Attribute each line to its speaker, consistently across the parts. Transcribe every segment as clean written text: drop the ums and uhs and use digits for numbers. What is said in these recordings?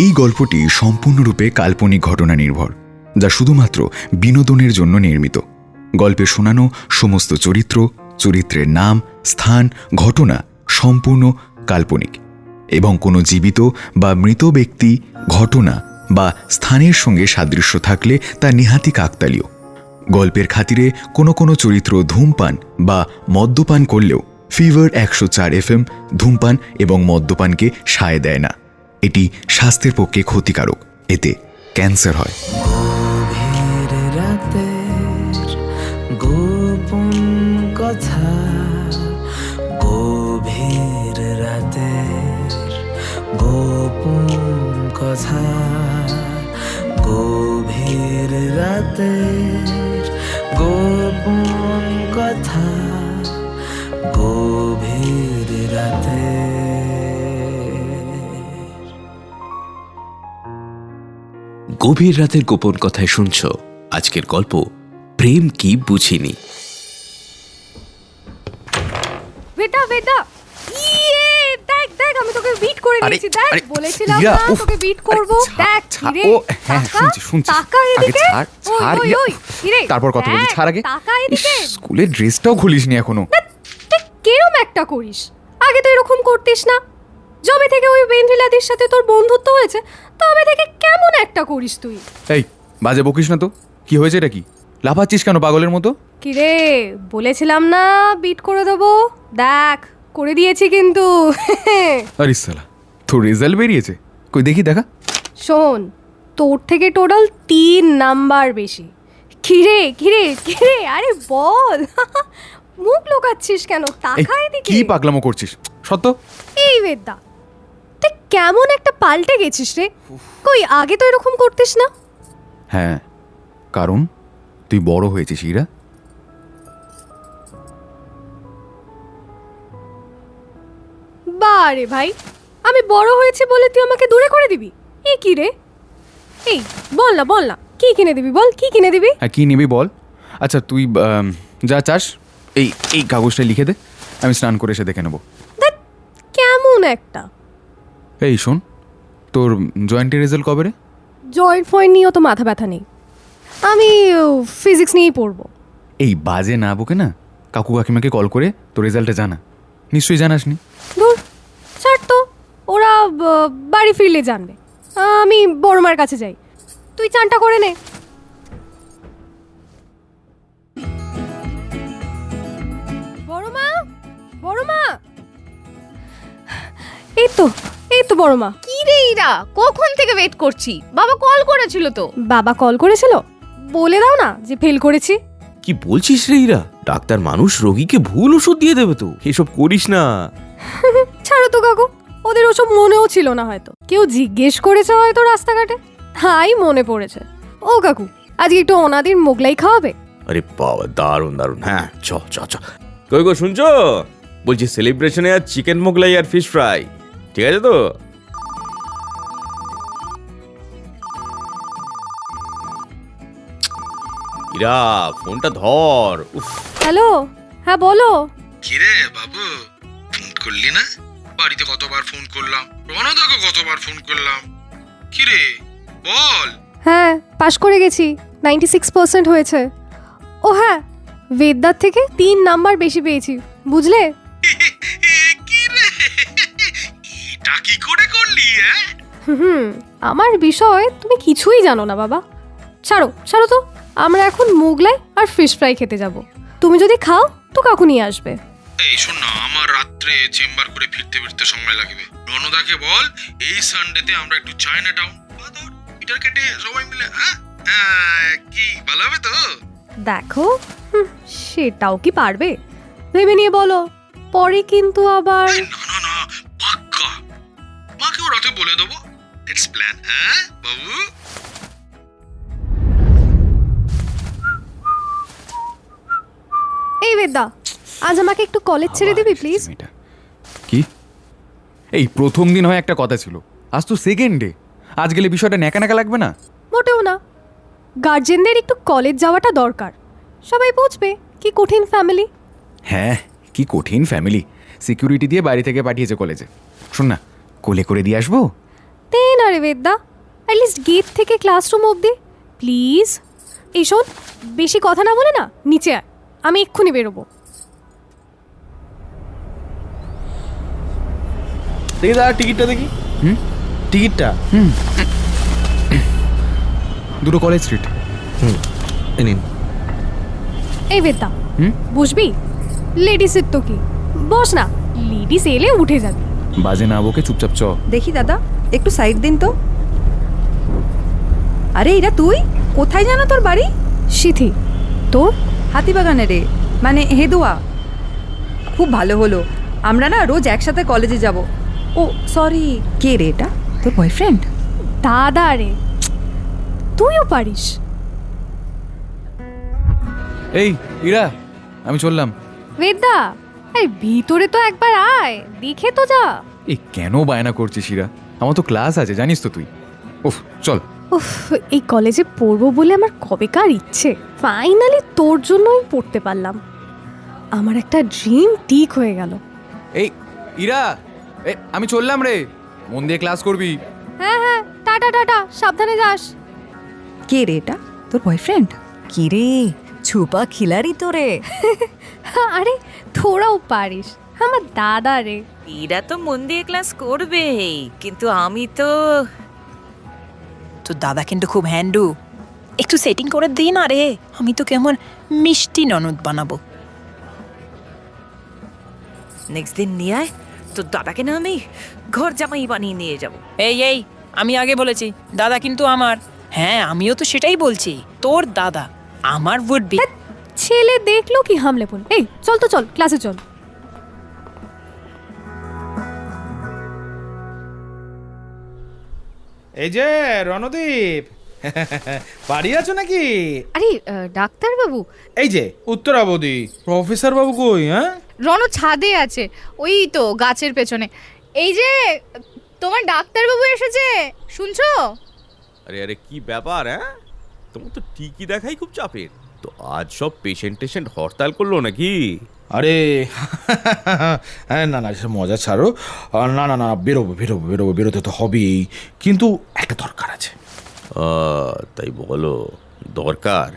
Speaker 1: এই গল্পটি সম্পূর্ণরূপে কাল্পনিক ঘটনা নির্ভর, যা শুধুমাত্র বিনোদনের জন্য নির্মিত। গল্পে শোনানো সমস্ত চরিত্র, চরিত্রের নাম, স্থান, ঘটনা সম্পূর্ণ কাল্পনিক এবং কোনো জীবিত বা মৃত ব্যক্তি, ঘটনা বা স্থানের সঙ্গে সাদৃশ্য থাকলে তা নেহাতি কাকতালীয়। গল্পের খাতিরে কোনো কোনো চরিত্র ধূমপান বা মদ্যপান করলেও ফিভার 104 FM ধূমপান এবং মদ্যপানকে সায় দেয় না। এটি স্বাস্থ্যের পক্ষে ক্ষতিকারক, এতে ক্যান্সার হয়।
Speaker 2: গোপন কথা, গভীর রাতের গোপন কথা, গভীর রাতের গোপন কথা, গভীর রাতে।
Speaker 3: গভীর রাতের গোপন কথায় শুনছ আজকের গল্প প্রেম কি বুঝিনি।
Speaker 4: বেটা বেটা, ইয়ে দেখ দেখ, আমি তোকে বিট করে দিয়েছি। দেখ, বলেছিলাম না তোকে বিট করব। দেখ রে,
Speaker 5: হ্যাঁ শুনছি।
Speaker 4: টাকা এদিকে। ওই ওই কিরে,
Speaker 5: তারপর কথা বলছি, ছাড় আগে।
Speaker 4: টাকা এদিকে।
Speaker 5: স্কুলের ড্রেসটাও খুলিসনি এখনো।
Speaker 4: তুই কেরম একটা করিস? আগে তো এরকম করতিস না। জবে থেকে ওই বেন্দ্রিলাদির সাথে তোর বন্ধুত্ব হয়েছে, তবে থেকে কেমন একটা করিস তুই?
Speaker 5: এই বাজে বকিস না তো। কি হয়েছে, এটা কি লাফাচ্ছিস কেন পাগলের মতো?
Speaker 4: কিরে, বলেছিলাম না বিট করে দেবো। দেখ, করে দিয়েছি কিন্তু।
Speaker 5: আরে সালা, তোর রেজাল্ট বেরিয়েছে? কই দেখি, দেখা।
Speaker 4: শোন, তোর থেকে টোটাল 3 নাম্বার বেশি। কিরে কিরে কিরে, আরে বল। মুখ লোকাচ্ছিস কেন? টাকা এদিকে।
Speaker 5: কি পাগলামো করছিস সত্য?
Speaker 4: এই বেদা, তুই কেমন একটা পাল্টে গেছিস রে। কই আগে তো এরকম করতিস না।
Speaker 5: হ্যাঁ, কারণ তুই বড় হয়েছিস ইরা।
Speaker 4: বারে ভাই, আমি বড় হয়েছি বলে তুই আমাকে দূরে করে দিবি? এ কি রে? এই বল না বল না, কি কিনে দিবি বল, কি কিনে দিবি?
Speaker 5: হ্যাঁ, কি নিবি বল। আচ্ছা তুই যা চাস এই এই কাগজটা লিখে দে, আমি স্নান করে এসে দেখে নেবো।
Speaker 4: দেখ কেমন একটা।
Speaker 5: এই শোন, তোর জয়েন্টের রেজাল্ট কবে রে?
Speaker 4: জয়েন্ট ফয়েন্ট নিয়েও তো মাথা ব্যথা নেই, আমি ফিজিক্স নিয়েই পড়বো।
Speaker 5: এই বাজে না বকে না, কাকু কাকিমাকে কল করে তোর রেজাল্টটা জানা। নিশ্চয়ই জানাসনি।
Speaker 4: ধুর, ছাড় তো, ওরা বাড়ি ফিরলে জানবে। আমি বড়মার কাছে যাই, তুই চানটা করে নে। বড়মা, বড়মা, এই তো এই তো বড়মা।
Speaker 6: কি রে ইরা, কখন থেকে ওয়েট করছি? বাবা কল করেছিল তো।
Speaker 4: বাবা কল করেছিল? বলে দাও না যে ফেল করেছি।
Speaker 3: কি বলছিস রে ইরা? ডাক্তার মানুষ, রোগীকে ভুল ওষুধ দিয়ে দেবে তো, এসব করিস না।
Speaker 4: ছাড়ো তো কাকু, ওদের ওসব মনেও ছিল না, হয়তো কেউ জিজ্ঞেস করেছে হয়তো রাস্তাঘাটে, তাই মনে পড়েছে। ও কাকু, আজকে একটু অনাদির মোগলাই খাওয়াবে?
Speaker 3: আরে বাবা, দারুণ দারুণ। হ্যাঁ চ চ চ। কই গো শুনছো? বলছি সেলিব্রেশনে আর চিকেন মোগলাই আর ফিশ ফ্রাই, ঠিক আছে তো? ইরা, ফোনটা ধর। উফ,
Speaker 4: হ্যালো, হ্যাঁ বলো।
Speaker 7: কিরে বাবু, ফোন করলি না? বাড়িতে কতবার ফোন করলাম, রণদাকে কতবার ফোন করলাম। কিরে বল।
Speaker 4: হ্যাঁ, পাশ করে গেছি, 96% হয়েছে। ও হ্যাঁ, বেদদার থেকে 3 নাম্বার বেশি পেয়েছি, বুঝলে?
Speaker 7: কিরে, এটা কি করে করলি?
Speaker 4: আমার বিষয় তুমি কিছুই জানো না বাবা। ছাড়ো ছাড়ো তো, আমরা এখন মোগলাই আর ফিশ ফ্রাই খেতে যাব। তুমি যদি খাও তো কাকু নিয়ে আসবে।
Speaker 7: এই শোন না, আমার রাত্রে চেম্বার করে ফিরতে ফিরতে সময় লাগবে। রণদাকে বল এই সানডেতে আমরা একটু চায়না টাউন পিটার কেটে সবাই মিলে, কি ভালো হবে তো?
Speaker 4: দেখো, সেটাও কি পারবে? ভেবে নিয়ে বলো, পরে কিন্তু আবার।
Speaker 7: না না না, পাক্কা মাকেও রাতে বলে দেবো। লেটস প্ল্যান, হ্যাঁ বাবু?
Speaker 4: এই বেদা, আজ আমাকে একটু কলেজ ছেড়ে দিবি প্লিজ?
Speaker 5: কি এই প্রথম দিন হয় একটা কথা ছিল, আজ তো সেকেন্ড ডে। আজ গেলে বিষয়টা ন্যাকা ন্যাকা লাগবে না?
Speaker 4: মোটেও না, গার্জেনদের একটু কলেজ যাওয়াটা দরকার। সবাই বুঝবে কি কঠিন ফ্যামিলি।
Speaker 5: হ্যাঁ, কি কঠিন ফ্যামিলি। সিকিউরিটি দিয়ে বাড়ি থেকে পাঠিয়েছে কলেজে। শোন না, কোলে করে দিয়ে আসবো?
Speaker 4: দে না রে বেদা, অ্যাটলিস্ট গেট থেকে ক্লাসরুম অবধি প্লিজ। এই শোন, বেশি কথা না বলে না নিচে আয়, আমি এক্ষুনি বেরোবো।
Speaker 7: দেখি দাদা টিকিটটা দেখি। টিকিটটা
Speaker 5: দুটো কলেজ স্ট্রিট।
Speaker 7: এই নিন।
Speaker 4: এই বেদা, বসবি? লেডিসের তো কি, বস না, লেডিস এলে উঠে যাবি।
Speaker 5: বাজে না বকে চুপচাপ চ।
Speaker 8: দেখি দাদা, একটু সাইড দিন তো। আরে এরা তুই? কোথায় জানো তোর বাড়ি?
Speaker 4: সিথি, তোর?
Speaker 8: হাতিবাগানে রে, মানে হেদুয়া। খুব ভালো হলো, আমরা না রোজ একসাথে কলেজে যাব। ও সরি, কে রে এটা? তোর বয়ফ্রেন্ড?
Speaker 4: দাদা রে, তুইও পারিস।
Speaker 5: এই ইরা, আমি চললাম।
Speaker 4: বেদা, এই ভিতরে তো একবার আয়, দেখে তো যা।
Speaker 5: এই কেন বায়না করছিস ইরা? আমার তো ক্লাস আছে, জানিস তো তুই। উফ, চল।
Speaker 4: উফ, এই কলেজে পড়বো বলে আমার কবেকার ইচ্ছে, ফাইনালি তোর জন্যই পড়তে পারলাম। আমার একটা ড্রিম ঠিক হয়ে গেল।
Speaker 5: এই ইরা, আমি চললাম রে, মন দিয়ে ক্লাস করবি।
Speaker 4: হ্যাঁ হ্যাঁ, টাটা টাটা, সাবধানে যাস।
Speaker 8: কে রে এটা? তোর বয়ফ্রেন্ড?
Speaker 9: কি রে, ছুপা খিলাড়ি তো রে।
Speaker 4: আরে তোরাও পারিস, আমার দাদা রে।
Speaker 9: এরা তো মন দিয়ে ক্লাস করবে, কিন্তু আমি তো তোর দাদা কিন্তু খুব হ্যান্ডু। একটু সেটিং করে দিই না রে, আমি তো কেমন মিষ্টি ননদ বানাবো। নেক্সট দিন নিয়ে আয়, তোর দাদাকে না আমি ঘর জামাই বানিয়ে নিয়ে যাব।
Speaker 10: এই এই, আমি আগে বলেছি দাদা কিন্তু আমার। হ্যাঁ, আমিও তো সেটাই বলছি, তোর দাদা আমার উড বি।
Speaker 4: ছেলে দেখলো কি হামলে বল। এই চল তো, চল ক্লাসে চল।
Speaker 7: এই যে রণদীপ, বাড়ি আছো নাকি?
Speaker 6: আরে ডাক্তার বাবু,
Speaker 7: এই যে উত্তরাবধি প্রফেসর বাবু কই? হ্যাঁ,
Speaker 6: রণ ছাদে আছে, ওই তো গাছের পেছনে। এই যে তোমার ডাক্তার বাবু এসেছে, শুনছো?
Speaker 3: আরে আরে, কি ব্যাপার? হ্যাঁ, তোমার তো টিকি দেখাই খুব চাপের। তো আজ সব পেশেন্ট হরতাল করলো নাকি?
Speaker 7: আরে হ্যাঁ, না না, সে মজা ছাড়ো। না না না, বেরোতে তো হবেই, কিন্তু একটা দরকার আছে।
Speaker 3: তাই বলো, দরকার?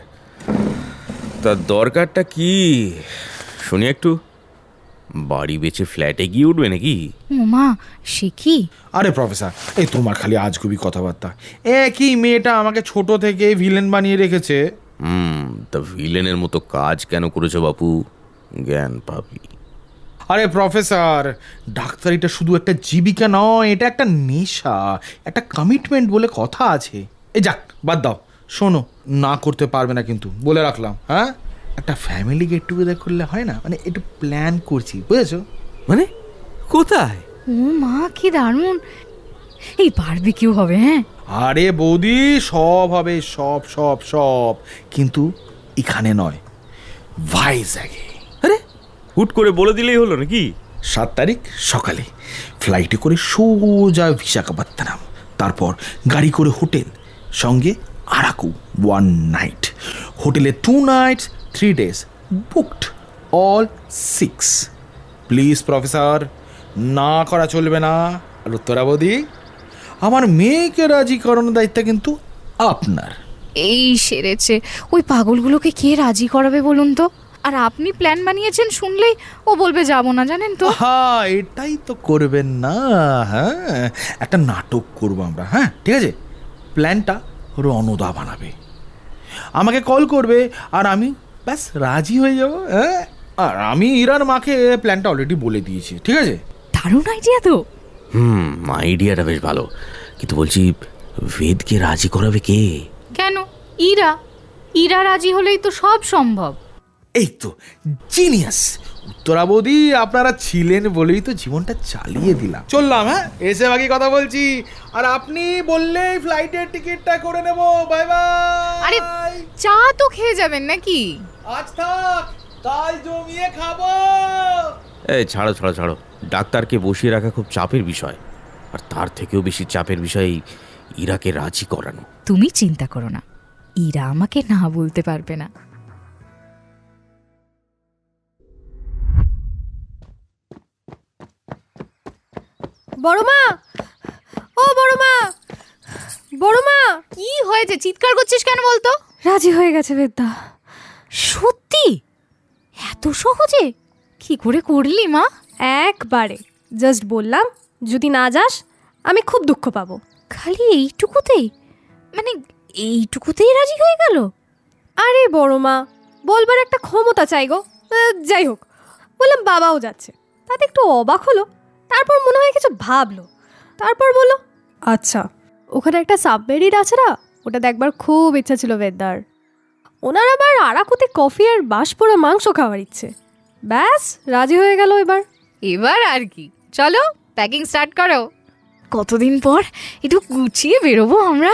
Speaker 3: তা দরকারটা কি শুনি একটু। বাড়ি বেচে ফ্ল্যাটে গিয়ে উঠবে নাকি?
Speaker 6: মা, সে কি?
Speaker 7: আরে প্রফেসর, এই তোমার খালি আজগুবি কথাবার্তা। একই মেয়েটা আমাকে ছোট থেকে ভিলেন বানিয়ে রেখেছে।
Speaker 3: তা ভিলেনের মতো কাজ কেন করেছো বাপু? জ্ঞান পাবি।
Speaker 7: আরে প্রফেসর, ডাক্তারিটা শুধু একটা জীবিকা নয়, এটা একটা নেশা, একটা কমিটমেন্ট বলে কথা আছে। এই যাক, বাদ দাও। শোনো, না করতে পারবে না কিন্তু, বলে রাখলাম। হ্যাঁ, একটা ফ্যামিলি গেট টুগেদার করলে হয় না? মানে একটু প্ল্যান করছি, বুঝেছো?
Speaker 3: মানে কোথায়?
Speaker 6: ও মা, কি দারুণ! এই বারবিকিউ হবে? হ্যাঁ,
Speaker 7: আরে বৌদি, সব হবে, সব সব সব, কিন্তু এখানে নয়, ভাইজ্যাগে।
Speaker 3: আরে হুট করে বলে দিলেই হলো নাকি?
Speaker 7: 7 তারিখ সকালে ফ্লাইটে করে সোজা বিশাখাপত্তনম, তারপর গাড়ি করে হোটেল, সঙ্গে আরাকু 1 নাইট, হোটেলে 2 nights 3 days, booked all 6। Please professor, না করা চলবে না। আর উত্তরাবধি, আমার মেয়েকে রাজি করানোর দায়িত্ব কিন্তু আপনার।
Speaker 6: এই সেরেছে। ওই পাগলগুলোকে কে রাজি করাবে বলুন তো? আর আপনি প্ল্যান বানিয়েছেন শুনলেই ও বলবে যাবো না, জানেন তো।
Speaker 7: হ্যাঁ, এটাই তো করবেন না। হ্যাঁ, একটা নাটক করবো আমরা। হ্যাঁ, ঠিক আছে, প্ল্যানটা রণদা বানাবে, আমাকে কল করবে, আর আমি ব্যাস রাজি হয়ে যাব। হ্যাঁ, আর আমি ইরার মাকে প্ল্যানটা অলরেডি বলে দিয়েছি, ঠিক আছে?
Speaker 6: দারুণ আইডিয়া তো।
Speaker 3: আইডিয়াটা বেশ ভালো, কিন্তু বলছি বেদকে রাজি করাবে কে?
Speaker 6: কেন? ইরা। ইরা রাজি হলেই তো সব সম্ভব।
Speaker 7: এই তো জিনিয়াস উত্তরাবধি, আপনারা ছিলেন বলেই তো জীবনটা চালিয়ে দিলাম। চললাম, হ্যাঁ, এসে বাকি কথা বলছি। আর আপনি বললেই ফ্লাইটের টিকিটটা করে নেব। Bye bye.
Speaker 6: আরে চা তো খেয়ে যাবেন নাকি?
Speaker 7: আজ থাক, কাল জমিয়ে খাবো।
Speaker 3: এই ছাড়ো ছাড়ো ছাড়ো, ডাক্তারকে বসিয়ে রাখা খুব চাপের বিষয়, আর তার থেকেও বেশি চাপের বিষয় ইরাকে রাজি করানো।
Speaker 6: তুমি চিন্তা করো না, ইরা আমাকে না বলতে পারবে না।
Speaker 4: বড় মা, ও বড় মা,
Speaker 6: হয়েছে? চিৎকার করছিস কেন বলতো?
Speaker 4: রাজি হয়ে গেছে বেদ্যা।
Speaker 6: সত্যি? এত সহজে কি করে করলি মা?
Speaker 4: একবারে জাস্ট বললাম যদি না যাস আমি খুব দুঃখ পাবো।
Speaker 6: খালি এইটুকুতেই? মানে এইটুকুতেই রাজি হয়ে গেল?
Speaker 4: আরে বড় মা, বলবার একটা ক্ষমতা চাই গো। যাই হোক, বললাম বাবাও যাচ্ছে, তাতে একটু অবাক হলো, তারপর মনে হয় কিছু ভাবলো, তারপর বললো আচ্ছা ওখানে একটা সাবমেরিন আছে না, ওটা দেখবার খুব ইচ্ছা ছিল বেদ্দার। ওনার আবার আরাকুতে কফি আর বাঁশ পোড়া মাংস খাওয়ার ইচ্ছে। ব্যাস রাজি হয়ে গেল এবার।
Speaker 6: এবার আর কি, চলো প্যাকিং স্টার্ট করো। কতদিন পর একটু গুছিয়ে বেরোবো আমরা।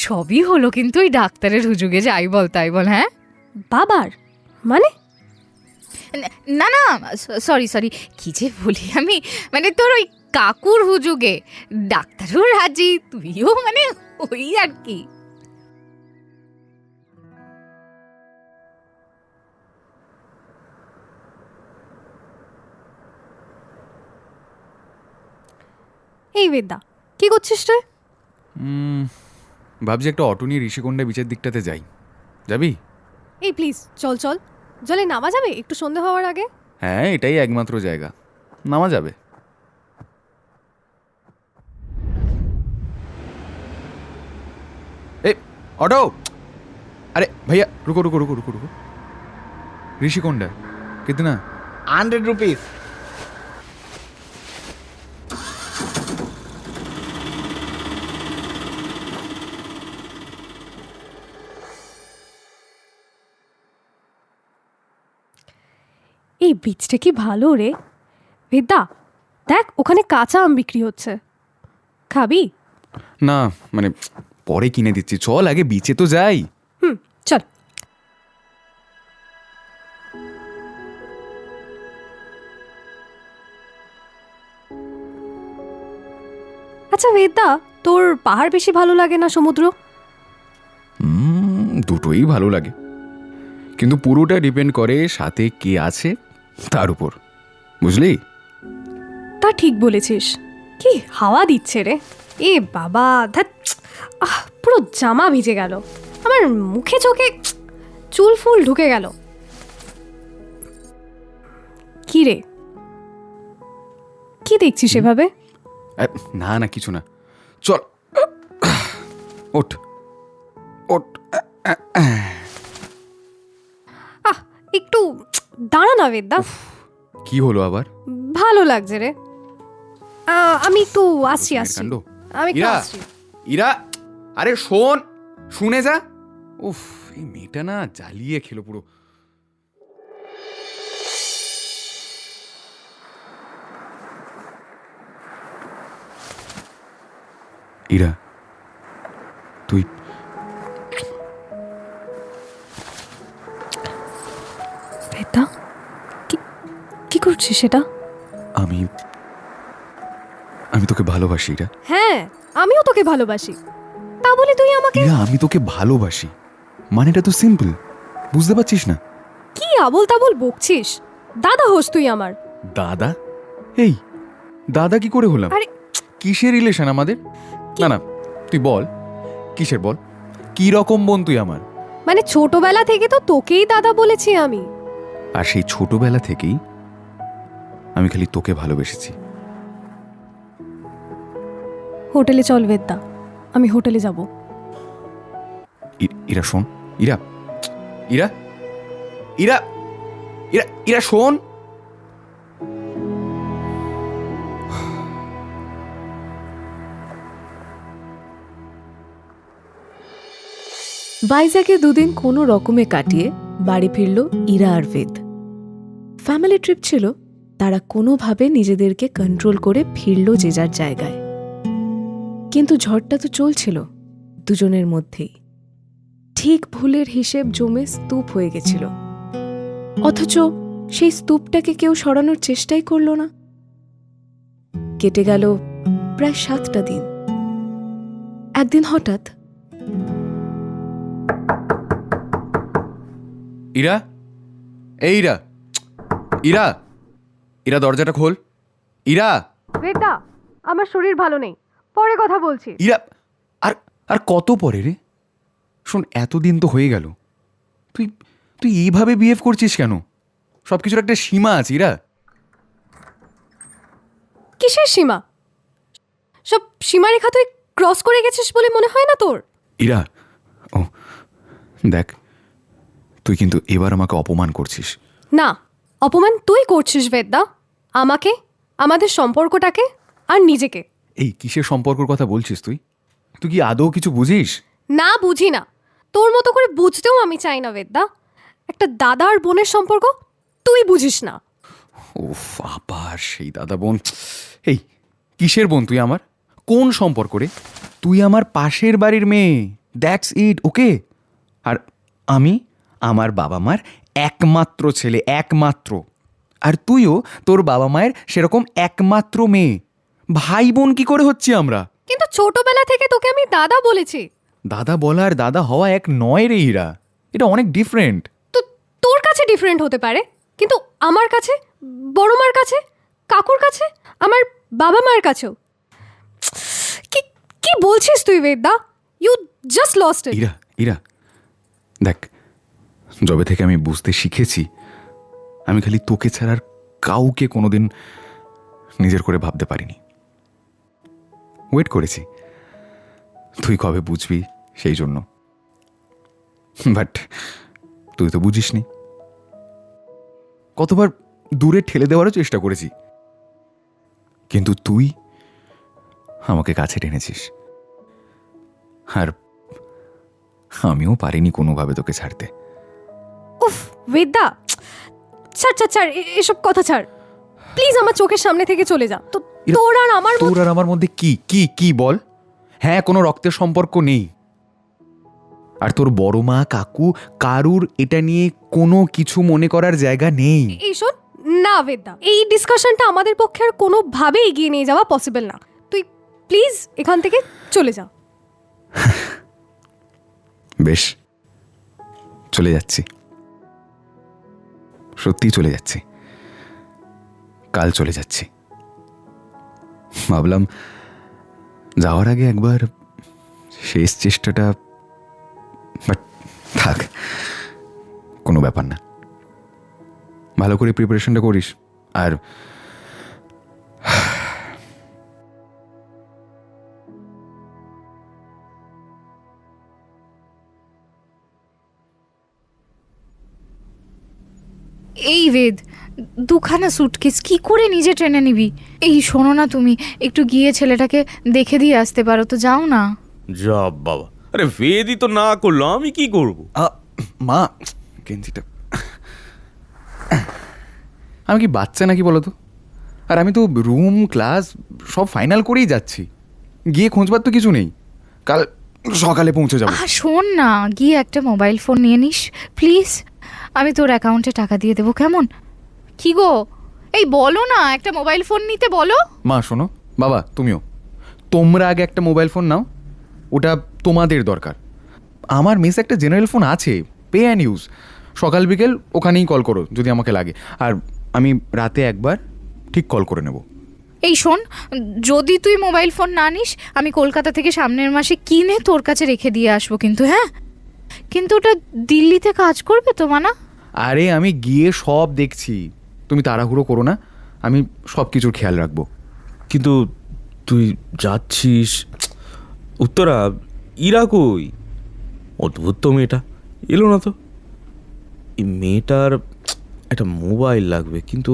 Speaker 6: সবই হলো কিন্তু ওই ডাক্তারের হুজুগে যাই বল তাই বল। হ্যাঁ
Speaker 4: বাবার মানে?
Speaker 6: না না, সরি সরি, কি যে বলি আমি, মানে তোর ওই কাকুর হুজুগে। ডাক্তারও রাজি, তুইও, মানে ওই আর কি।
Speaker 4: এই বেদ্যা, কি করছিস রে?
Speaker 5: ভাবছি একটা অটো নিয়ে ঋষিকোণ্ডা বিচের দিকটাতে যাই, যাবি?
Speaker 4: এই প্লিজ চল চল, জলে নামা যাবে একটু সন্ধে হওয়ার আগে?
Speaker 5: হ্যাঁ, এটাই একমাত্র জায়গা, নামা যাবে। ए ऑटो, अरे भैया रुको रुको रुको रुको रुको। ऋषिकोंडा कितना?
Speaker 11: 100 रुपीज।
Speaker 4: এই বীজটা কি ভালো রে বেদ্যা, দেখ ওখানে কাঁচা আম বিক্রি হচ্ছে, খাবি?
Speaker 5: না মানে পরে কিনে দিচ্ছি, চল আগে বিচে তো যাই।
Speaker 4: চল। আচ্ছা বেদ্যা, তোর পাহাড় বেশি ভালো লাগে না সমুদ্র?
Speaker 5: দুটোই ভালো লাগে, কিন্তু পুরোটা ডিপেন্ড করে সাথে কে আছে তার উপর, বুঝলি?
Speaker 4: তা ঠিক বলেছিস। কি হাওয়া দিচ্ছে রে, এ বাবা, ধ্যাৎ, পুরো জামা ভিজে গেল, আমার মুখে চোখে চুল ফুল ঢুকে গেল। কি রে, কি দেখছিস এভাবে?
Speaker 5: না না কিছু না, চল ওঠ ওঠ।
Speaker 4: একটু দাঁড়া না বেদ্যা।
Speaker 5: কি হলো আবার?
Speaker 4: ভালো লাগছে রে, আমি একটু আসছি আসছি,
Speaker 5: কাণ্ড।
Speaker 4: আমি একটু
Speaker 5: ইরা,
Speaker 4: আসছি।
Speaker 5: ইরা, আরে শোন, শুনে যা। উফ, এই মেয়েটা না জ্বালিয়ে খেলো পুরো। ইরা, তুই
Speaker 4: বেদ্যা, কি করছিস সেটা?
Speaker 5: আমি তোকে ভালোবাসি ইরা।
Speaker 4: হ্যাঁ, আমিও তোকে ভালোবাসি, তা বলে তুই আমাকে?
Speaker 5: ইরা, আমি তোকে ভালোবাসি মানেটা তো সিম্পল, বুঝতে পারছিস না?
Speaker 4: কি আবল তাবল বকছিস? দাদা হোস তুই আমার।
Speaker 5: দাদা? এই দাদা কি করে হলাম?
Speaker 4: আরে
Speaker 5: কিসের রিলেশন আমাদের? না না, তুই বল কিসের, বল কি রকম বোন তুই আমার?
Speaker 4: মানে ছোটবেলা থেকে তো তোকেই দাদা বলেছি আমি।
Speaker 5: আর সেই ছোটবেলা থেকেই আমি খালি তোকে ভালোবেসেছি।
Speaker 4: হোটেলে চল বেদ্যা, আমি হোটেলে যাব।
Speaker 5: ইরা শোন, ইরা ইরা ইরা ইরা ইরা শোন।
Speaker 12: ভাইজ্যাগে দুদিন কোনো রকমে কাটিয়ে বাড়ি ফিরল ইরা আর বেদ। ফ্যামিলি ট্রিপ ছিল, তারা কোনোভাবে নিজেদেরকে কন্ট্রোল করে ফিরল যে যার জায়গায়। কিন্তু ঝড়টা তো চলছিল দুজনের মধ্যেই, ঠিক ভুলের হিসেব জমে স্তূপ হয়ে গেছিল, অথচ সেই স্তূপটাকে কেউ সরানোর চেষ্টাই করল না। কেটে গেল প্রায় 7টা দিন। একদিন হঠাৎ
Speaker 5: ইরা, এই ইরা, ইরা ইরা দরজাটা খোল। ইরা,
Speaker 4: বেদ্যা, আমার শরীর ভালো নেই, পরে কথা বলছি।
Speaker 5: ইরা, আর আর কত পরে রে? শোন, এতদিন তো হয়ে গেল, তুই তুই এইভাবে বিহেভ করছিস কেন? সব কিছুর একটা সীমা আছে ইরা।
Speaker 4: কিসের সীমা? সব সীমারেখা তুই ক্রস করে গেছিস বলে মনে হয় না তোর?
Speaker 5: ইরা, ও দেখ, তুই কিন্তু এবার আমাকে অপমান করছিস।
Speaker 4: না, অপমান তুই করছিস বেদা, আমাকে, আমাদের সম্পর্কটাকে আর নিজেকে।
Speaker 5: এই কিসের সম্পর্কের কথা বলছিস তুই? তুই কি আদৌ কিছু বুঝিস?
Speaker 4: না, বুঝি না, তোর মতো করে বুঝতেও আমি চাই না বেদা। একটা দাদা আর বোনের সম্পর্ক তুই বুঝিস না।
Speaker 5: ওফ, আবার সেই দাদা বোন। এই কিসের বোন তুই আমার? কোন সম্পর্ক রে? তুই আমার পাশের বাড়ির মেয়ে, দ্যাটস ইট, ওকে? আর আমি আমার বাবা মার একমাত্র ছেলে, একমাত্র। আর তুইও তোর বাবা মায়ের সেরকম একমাত্র মেয়ে। ভাই বোন কি করে হচ্ছি আমরা?
Speaker 4: কিন্তু ছোটবেলা থেকে তোকে আমি দাদা বলেছি।
Speaker 5: দাদা বলা আর দাদা হওয়া এক নয় রে ইরা, এটা অনেক ডিফারেন্ট।
Speaker 4: তো তোর কাছে ডিফারেন্ট হতে পারে, কিন্তু আমার কাছে, বড় মার কাছে, কাকুর কাছে, আমার বাবা মার কাছেও। কি কি বলছিস তুই বেদা? You just lost it.
Speaker 5: Ira, Ira দেখ, যবে থেকে আমি বুঝতে শিখেছি, আমি খালি তোকে ছাড়া আর কাউকে কোনোদিন নিজের করে ভাবতে পারিনি। ওয়েট করেছি তুই কবে বুঝবি সেই জন্য, বাট তুই তো বুঝিসনি। কতবার দূরে ঠেলে দেওয়ারও চেষ্টা করেছি, কিন্তু তুই আমাকে কাছে টেনেছিস। আর আমিও পারিনি কোনোভাবে তোকে ছাড়তে।
Speaker 4: উফ বেদা, ছাড় ছাড় ছাড়, এসব কথা ছাড় প্লিজ। আমার চোখের সামনে থেকে চলে যা। তো তোর আর আমার
Speaker 5: তোর আর আমার মধ্যে কি কি কি বল? হ্যাঁ, কোনো রক্তের সম্পর্ক নেই। আর তোর বড় মা, কাকু, কারুর এটা নিয়ে কোনো কিছু মনে করার জায়গা নেই।
Speaker 4: এই শোন না বেদা, এই ডিসকাশনটা আমাদের পক্ষে আর কোনোভাবে এগিয়ে নিয়ে যাওয়া পসিবল না। তুই প্লিজ এখান থেকে চলে যা।
Speaker 5: বেশ, চলে যাচ্ছি, সত্যি চলে যাচ্ছি, কাল চলে যাচ্ছি। ভাবলাম যাওয়ার আগে একবার শেষ চেষ্টাটা, বাট থাক, কোনো ব্যাপার না। ভালো করে প্রিপারেশনটা করিস। আর
Speaker 6: এই বেদ, দুখানা সুটকেস কি করে নিজে ট্রেনে নিবি? এই শোনো না, তুমি একটু গিয়ে ছেলেটাকে দেখে দিয়ে আসতে পারো তো, যাও না।
Speaker 3: যা বাবা, আরে বেদই তো না করলো, আমি কি করব?
Speaker 5: মা, গেঞ্জিটা, আমি কি বাচ্চা নাকি বলো তো? আর আমি তো রুম, ক্লাস সব ফাইনাল করেই যাচ্ছি, গিয়ে খোঁজবার তো কিছু নেই, কাল সকালে পৌঁছে যাবো।
Speaker 6: শোন না, গিয়ে একটা মোবাইল ফোন নিয়ে নিস প্লিজ, আমি তোর অ্যাকাউন্টে টাকা দিয়ে দেবো, কেমন? কি গো, এই বলো না, একটা মোবাইল ফোন নিতে বলো।
Speaker 5: মা শোনো, বাবা তুমিও, তোমরা আগে একটা মোবাইল ফোন নাও, ওটা তোমাদের দরকার। আমার মেসে একটা জেনারেল ফোন আছে, পে অ্যান্ড ইউজ, সকাল বিকেল ওখানেই কল করো যদি আমাকে লাগে, আর আমি রাতে একবার ঠিক কল করে নেব।
Speaker 6: এই শোন, যদি তুই মোবাইল ফোন না নিস, আমি কলকাতা থেকে সামনের মাসে কিনে তোর কাছে রেখে দিয়ে আসবো কিন্তু, হ্যাঁ? কিন্তু ওটা দিল্লিতে কাজ করবে তো মানা?
Speaker 5: আরে আমি গিয়ে সব দেখছি, তুমি তাড়াহুড়ো করো না, আমি সব কিছুর খেয়াল রাখবো।
Speaker 3: কিন্তু তুই যাচ্ছিস, উত্তরা, ইরা কই? অদ্ভুত তো মেয়েটা, এলো না তো। এই মেয়েটার একটা মোবাইল লাগবে, কিন্তু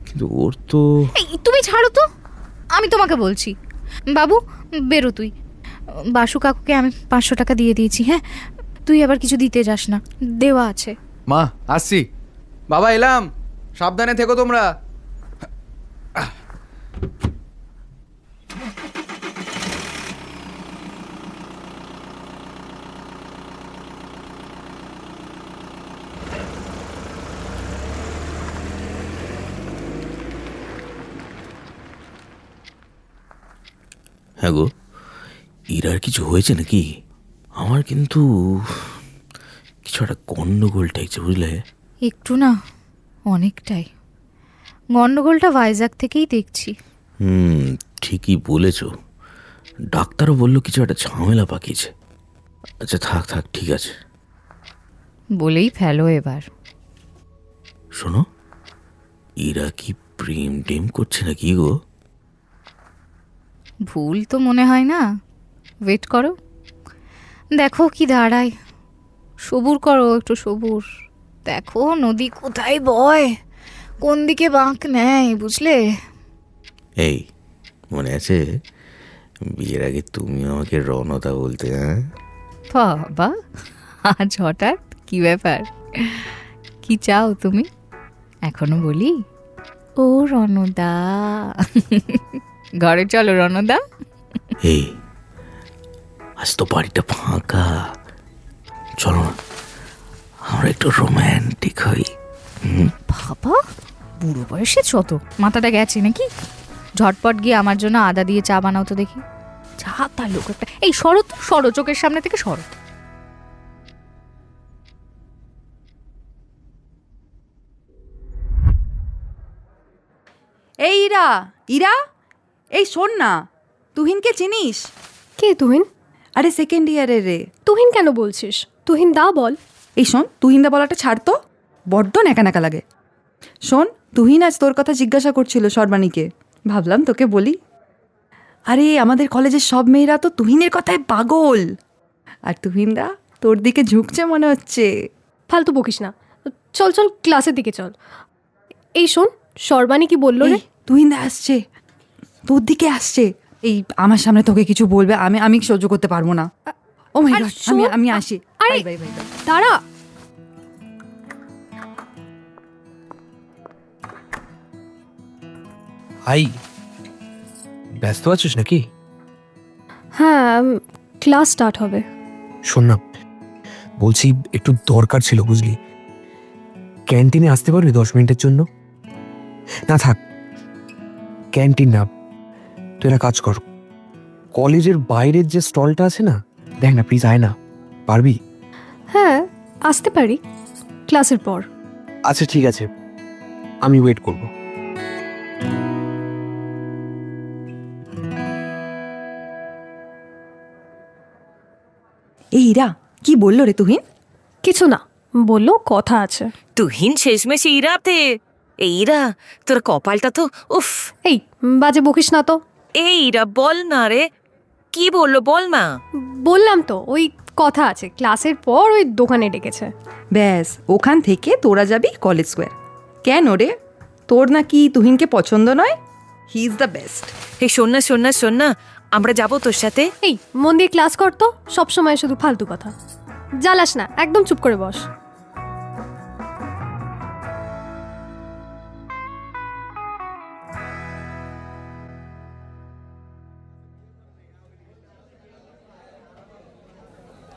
Speaker 3: কিন্তু ওর তো।
Speaker 6: এই তুমি ছাড়ো তো, আমি তোমাকে বলছি। বাবু বেরো তুই, বাসু কাকুকে আমি 500 টাকা দিয়ে দিয়েছি, হ্যাঁ? তুই আবার কিছু দিতে যাস না, দেওয়া আছে।
Speaker 5: মা আসছি, বাবা এলাম, সাবধানে থেকো তোমরা।
Speaker 3: হ্যাঁ গো, ইরার কিছু হয়েছে নাকি? আমার কিন্তু কিছু একটা গন্ডগোল ঠেকছে, বুঝলে?
Speaker 6: একটু না, অনেকটাই। গন্ডগোলটা ভাইজাগ থেকেই দেখছি।
Speaker 3: ঠিকই বলেছ, ডাক্তারও বললো কিছু একটা ঝামেলা পাকিয়েছে। আচ্ছা থাক থাক ঠিক আছে।
Speaker 6: বলেই ফেলো এবার।
Speaker 3: শোনো, এরা কি প্রেম টেম করছে না কি গো?
Speaker 6: ভুল তো মনে হয় না। ওয়েট করো, দেখো কি দাঁড়ায়। সবুর করো, একটু সবুর। দেখো নদী কোথায় বয়, কোন দিকে বাঁক নেয়, বুঝলে?
Speaker 3: এই মনে আছে বিয়ের আগে তুমি আমাকে রণদা বলতে? হ্যাঁ
Speaker 6: বাবা, আজ হঠাৎ কি ব্যাপার? কি চাও তুমি? এখনো বলি ও রণদা। ঘরে চলো রণদা।
Speaker 3: এই আজ তো বাড়িটা ফাঁকা, চলো না আমরা একটু রোম্যান্টিক হই।
Speaker 6: বাবা, বুড়ো বয়সে যত মাথাটা গেছে নাকি? ঝটপট গিয়ে আমার জন্য আদা দিয়ে চা বানাও তো দেখি। চা তার লোক একটা। এই সরো তো, সরো, চোখের সামনে থেকে সরো।
Speaker 8: এই ইরা, ইরা, এই শোন না, তুহিনকে চিনিস?
Speaker 4: কে তুহিন?
Speaker 8: আরে সেকেন্ড ইয়ারে রে।
Speaker 4: তুহিন কেন বলছিস? তুহিন দা বল।
Speaker 8: এই শোন, তুহিনদা বলাটা ছাড় তো, বড্ড ন্যাকা ন্যাকা লাগে। শোন, তুহিন আজ তোর কথা জিজ্ঞাসা করছিল সর্বাণীকে, ভাবলাম তোকে বলি। আরে আমাদের কলেজের সব মেয়েরা তো তুহিনের কথায় পাগল, আর তুহিনদা তোর দিকে ঝুঁকছে মনে হচ্ছে।
Speaker 4: ফালতু বকিস না, চল চল ক্লাসের দিকে চল। এই শোন, সর্বাণী কি বললো রে?
Speaker 8: এই, তুহিনদা আসছে, তোর দিকে আসছে। এই আমার সামনে তোকে কিছু বলবে, আমি সহ্য করতে পারবো না। ও মাই
Speaker 4: আরে
Speaker 8: গড,
Speaker 4: শোন,
Speaker 8: আমি আসি।
Speaker 4: আরে
Speaker 8: বাই বাই বাই।
Speaker 4: দাঁড়া।
Speaker 2: হাই, ব্যস্ত আছিস নাকি?
Speaker 4: হ্যাঁ, ক্লাস স্টার্ট হবে।
Speaker 2: শোন না, বলছি একটু দরকার ছিল বুঝলি। ক্যান্টিনে আসতে পারবি 10 মিনিটের জন্য? না থাক, ক্যান্টিন না, তুই একটা কাজ কর, কলেজের বাইরের যে স্টলটা আছে না, দেখ না প্লিজ, আয় না, পারবি?
Speaker 4: হ্যাঁ, আসতে পারি ক্লাসের পর।
Speaker 2: আচ্ছা ঠিক আছে, আমি ওয়েট করব।
Speaker 8: এই ইরা, কি বললো রে তুহিন?
Speaker 4: কিছু না, বললো কথা আছে।
Speaker 9: তুহিন শেষমেশ ইরাতে। এই ইরা, তোর কপালটা তো উফ।
Speaker 4: এই বাজে বকিস না তো।
Speaker 9: এই ইরা, বল না রে, কি বললো বল না।
Speaker 4: বললাম তো, ওই কথা আছে, ক্লাসের পর ওই দোকানে ডেকেছে।
Speaker 8: ব্যাস, ওখান থেকে তোরা যাবি কলেজ স্কোয়ার। কেন রে, তোর নাকি তুহিনকে পছন্দ নয়? He is the best.
Speaker 9: এই শোন না শোন না শোন না, আমরা যাবো তোর সাথে।
Speaker 4: এই মন দিয়ে ক্লাস করতো, সবসময় শুধু ফালতু কথা। জ্বালাস না, একদম চুপ করে বস।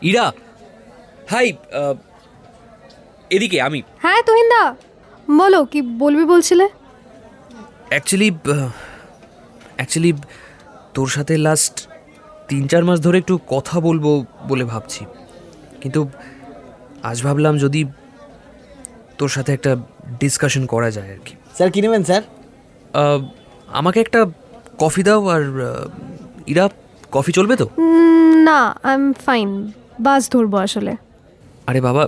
Speaker 11: ইরা, হাই, এদিকে আমি।
Speaker 4: হ্যাঁ তুহিনদা, বলো কি বলবি বলছিলে?
Speaker 11: অ্যাকচুয়ালি তোর সাথে লাস্ট 3-4 মাস ধরে একটু কথা বলবো বলে ভাবছি, কিন্তু আজ ভাবলাম যদি তোর সাথে একটা ডিসকাশন করা যায় আর কি।
Speaker 13: স্যার কি নেবেন স্যার?
Speaker 11: আমাকে একটা কফি দাও। আর ইরা, কফি চলবে তো?
Speaker 4: না, আই এম ফাইন, বাস ধরবো আসলে।
Speaker 11: আরে বাবা,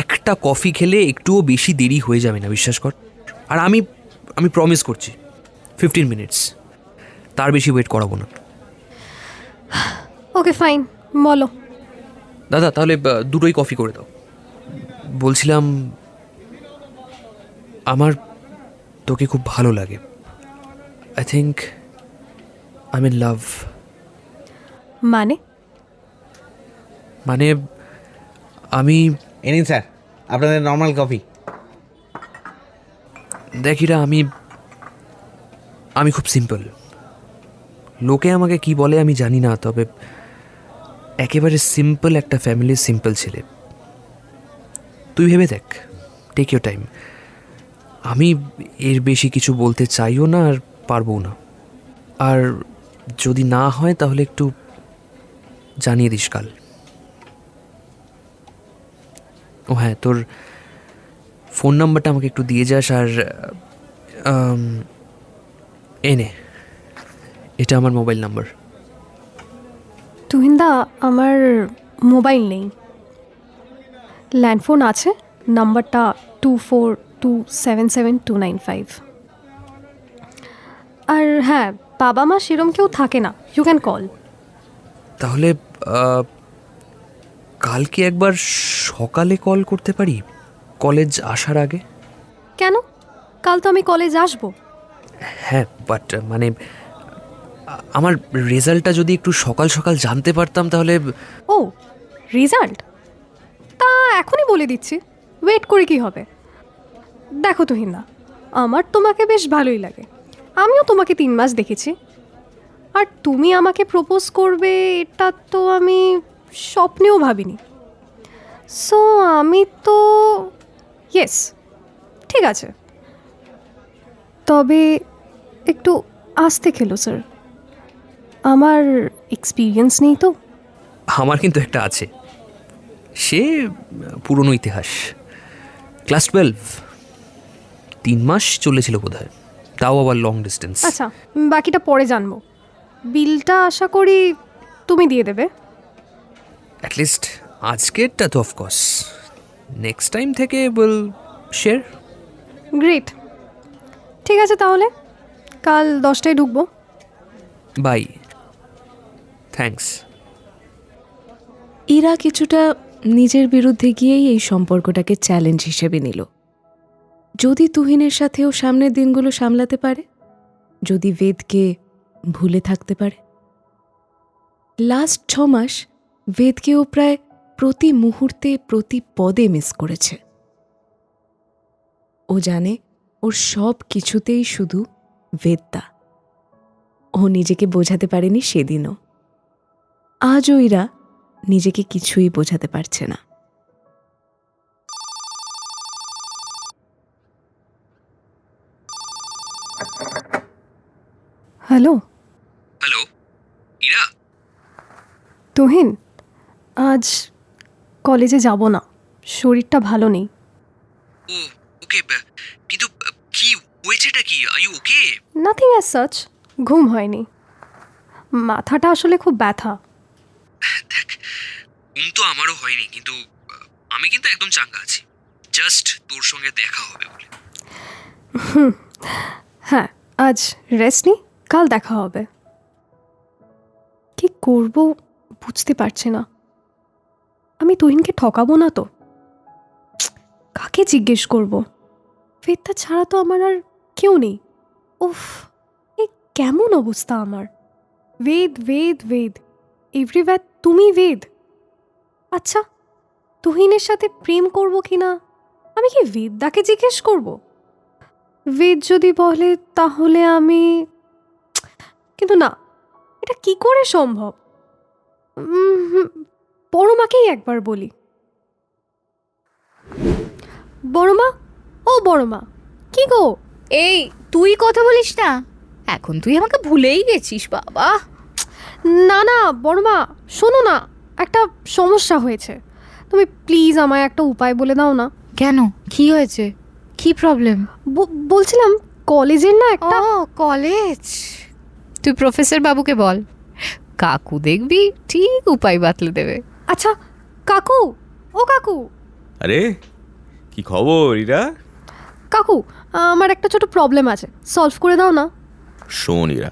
Speaker 11: একটা কফি খেলে একটুও বেশি দেরি হয়ে যাবে না, বিশ্বাস কর। আর আমি প্রমিস করছি 15 মিনিটস, তার বেশি ওয়েট করাবো না।
Speaker 4: ওকে ফাইন, বলো।
Speaker 11: দাদা তাহলে দুটোই কফি করে দাও। বলছিলাম আমার তোকে খুব ভালো লাগে। I think I am in love.
Speaker 4: মানে
Speaker 11: আমি
Speaker 13: নিন স্যার আপনাদের নর্মাল কফি।
Speaker 11: দেখিরা, আমি খুব সিম্পল। লোকে আমাকে কি বলে আমি জানি না, তবে একেবারে সিম্পল একটা ফ্যামিলির সিম্পল ছেলে। তুই ভেবে দেখ, টেক ইউর টাইম। আমি এর বেশি কিছু বলতে চাইও না, আর পারবো না। আর যদি না হয় তাহলে একটু জানিয়ে দিস কাল। ও হ্যাঁ, তোর ফোন নাম্বারটা আমাকে একটু দিয়ে যাস। আর এনে, এটা আমার মোবাইল নাম্বার।
Speaker 4: তুহিনদা, আমার মোবাইল নেই। ল্যান্ডফোন আছে, নাম্বারটা 24277295। আর হ্যাঁ, বাবা মা সেরম কেউ থাকে না, ইউ ক্যান কল।
Speaker 11: তাহলে কালকে একবার সকালে কল করতে পারি, কলেজ আসার আগে?
Speaker 4: কেন? কাল তো আমি কলেজ আসবো।
Speaker 11: হ্যাঁ, বাট মানে আমার রেজাল্টটা যদি একটু সকাল সকাল জানতে পারতাম তাহলে।
Speaker 4: ও, রেজাল্ট? তা এখনই বলে দিচ্ছি, ওয়েট করে কি হবে? দেখো তুহিনা, আমার তোমাকে বেশ ভালোই লাগে, আমিও তোমাকে 3 মাস দেখেছি। আর তুমি আমাকে প্রপোজ করবে এটা তো আমি স্বপ্নেও ভাবিনি। সো আমি তো ইয়েস, ঠিক আছে, তবে একটু আস্তে খেলো স্যার, আমার এক্সপিরিয়েন্স নেই তো।
Speaker 11: আমার কিন্তু একটা আছে, সে পুরনো ইতিহাস। ক্লাস 12, 3 মাস চলেছিল বোধ হয়, তাও আবার লং ডিস্টেন্স।
Speaker 4: আচ্ছা, বাকিটা পরে জানবো। বিলটা আশা করি তুমি দিয়ে দেবে।
Speaker 11: অ্যাটলিস্ট আজকেরটা তো অফকোর্স, নেক্সট টাইম থেকে উইল শেয়ার।
Speaker 4: গ্রেট, ঠিক আছে, তাহলে কাল 10টায় ঢুকবো।
Speaker 11: By, thanks.
Speaker 12: ইরা কিছুটা নিজের বিরুদ্ধে গিয়েই এই সম্পর্কটাকে চ্যালেঞ্জ হিসেবে নিল। যদি তুহিনের সাথেও সামনের দিনগুলো সামলাতে পারে, যদি বেদকে ভুলে থাকতে পারে। লাস্ট 6 মাস বেদকেও প্রায় প্রতি মুহূর্তে প্রতি পদে মিস করেছে। ও জানে ওর সব কিছুতেই শুধু বেদটা। ও নিজেকে বোঝাতে পারেনি সেদিনও, আজও ইরা নিজেকে কিছুই বোঝাতে পারছে না।
Speaker 4: Hello
Speaker 11: hello Ira.
Speaker 4: তুহিন, আজ কলেজে যাব না, শরীরটা ভালো নেই।
Speaker 11: ও ওকে, কিন্তু কি হয়েছেটা কি? Are you okay?
Speaker 4: Nothing as such, ঘুম হয়নি, মাথাটা আসলে খুব ব্যথা।
Speaker 11: দেখ, ঘুম তো আমারও হয়নি, কিন্তু আমি কিন্তু একদম চাঙ্গা আছি, জাস্ট তোর সঙ্গে দেখা হবে বলে।
Speaker 4: হ্যাঁ, আজ রেস্ট নি, কাল দেখা হবে। কি করব বুঝতে পারছি না। আমি তুহিনকে ঠকাবো না তো? কাকে জিজ্ঞেস করব? বেদটা ছাড়া তো আমার আর কেউ নেই। উফ, এই কেমন অবস্থা আমার! বেদ বেদ বেদ, এভরিওয়্যার তুমি বেদ। আচ্ছা, তুহিনের সাথে প্রেম করব কি না আমি কি বেদদাকে জিজ্ঞেস করব? বেদ যদি বলে তাহলে আমি, কিন্তু না, এটা কি করে সম্ভব? বড় মাকেই একবার বলি। বড় মা, ও বড় মা, কি গো?
Speaker 6: এই তুই কথা বলিস না, এখন তুই আমাকে ভুলেই গেছিস বাবা।
Speaker 4: না না বড় মা, শোনো না, একটা সমস্যা হয়েছে, তুমি প্লিজ আমায় একটা উপায় বলে দাও না।
Speaker 6: কেন, কি হয়েছে, কি প্রবলেম?
Speaker 4: বলছিলাম কলেজের না একটা।
Speaker 6: ও কলেজ, তুই প্রফেসর বাবুকে বল, কাকু দেখবি ঠিক উপায় বাতলে দেবে।
Speaker 4: আচ্ছা কাকু, ও কাকু।
Speaker 3: আরে কি খবর ইরা?
Speaker 4: কাকু, আমার একটা ছোট প্রবলেম আছে, সলভ করে দাও না।
Speaker 3: শোন ইরা,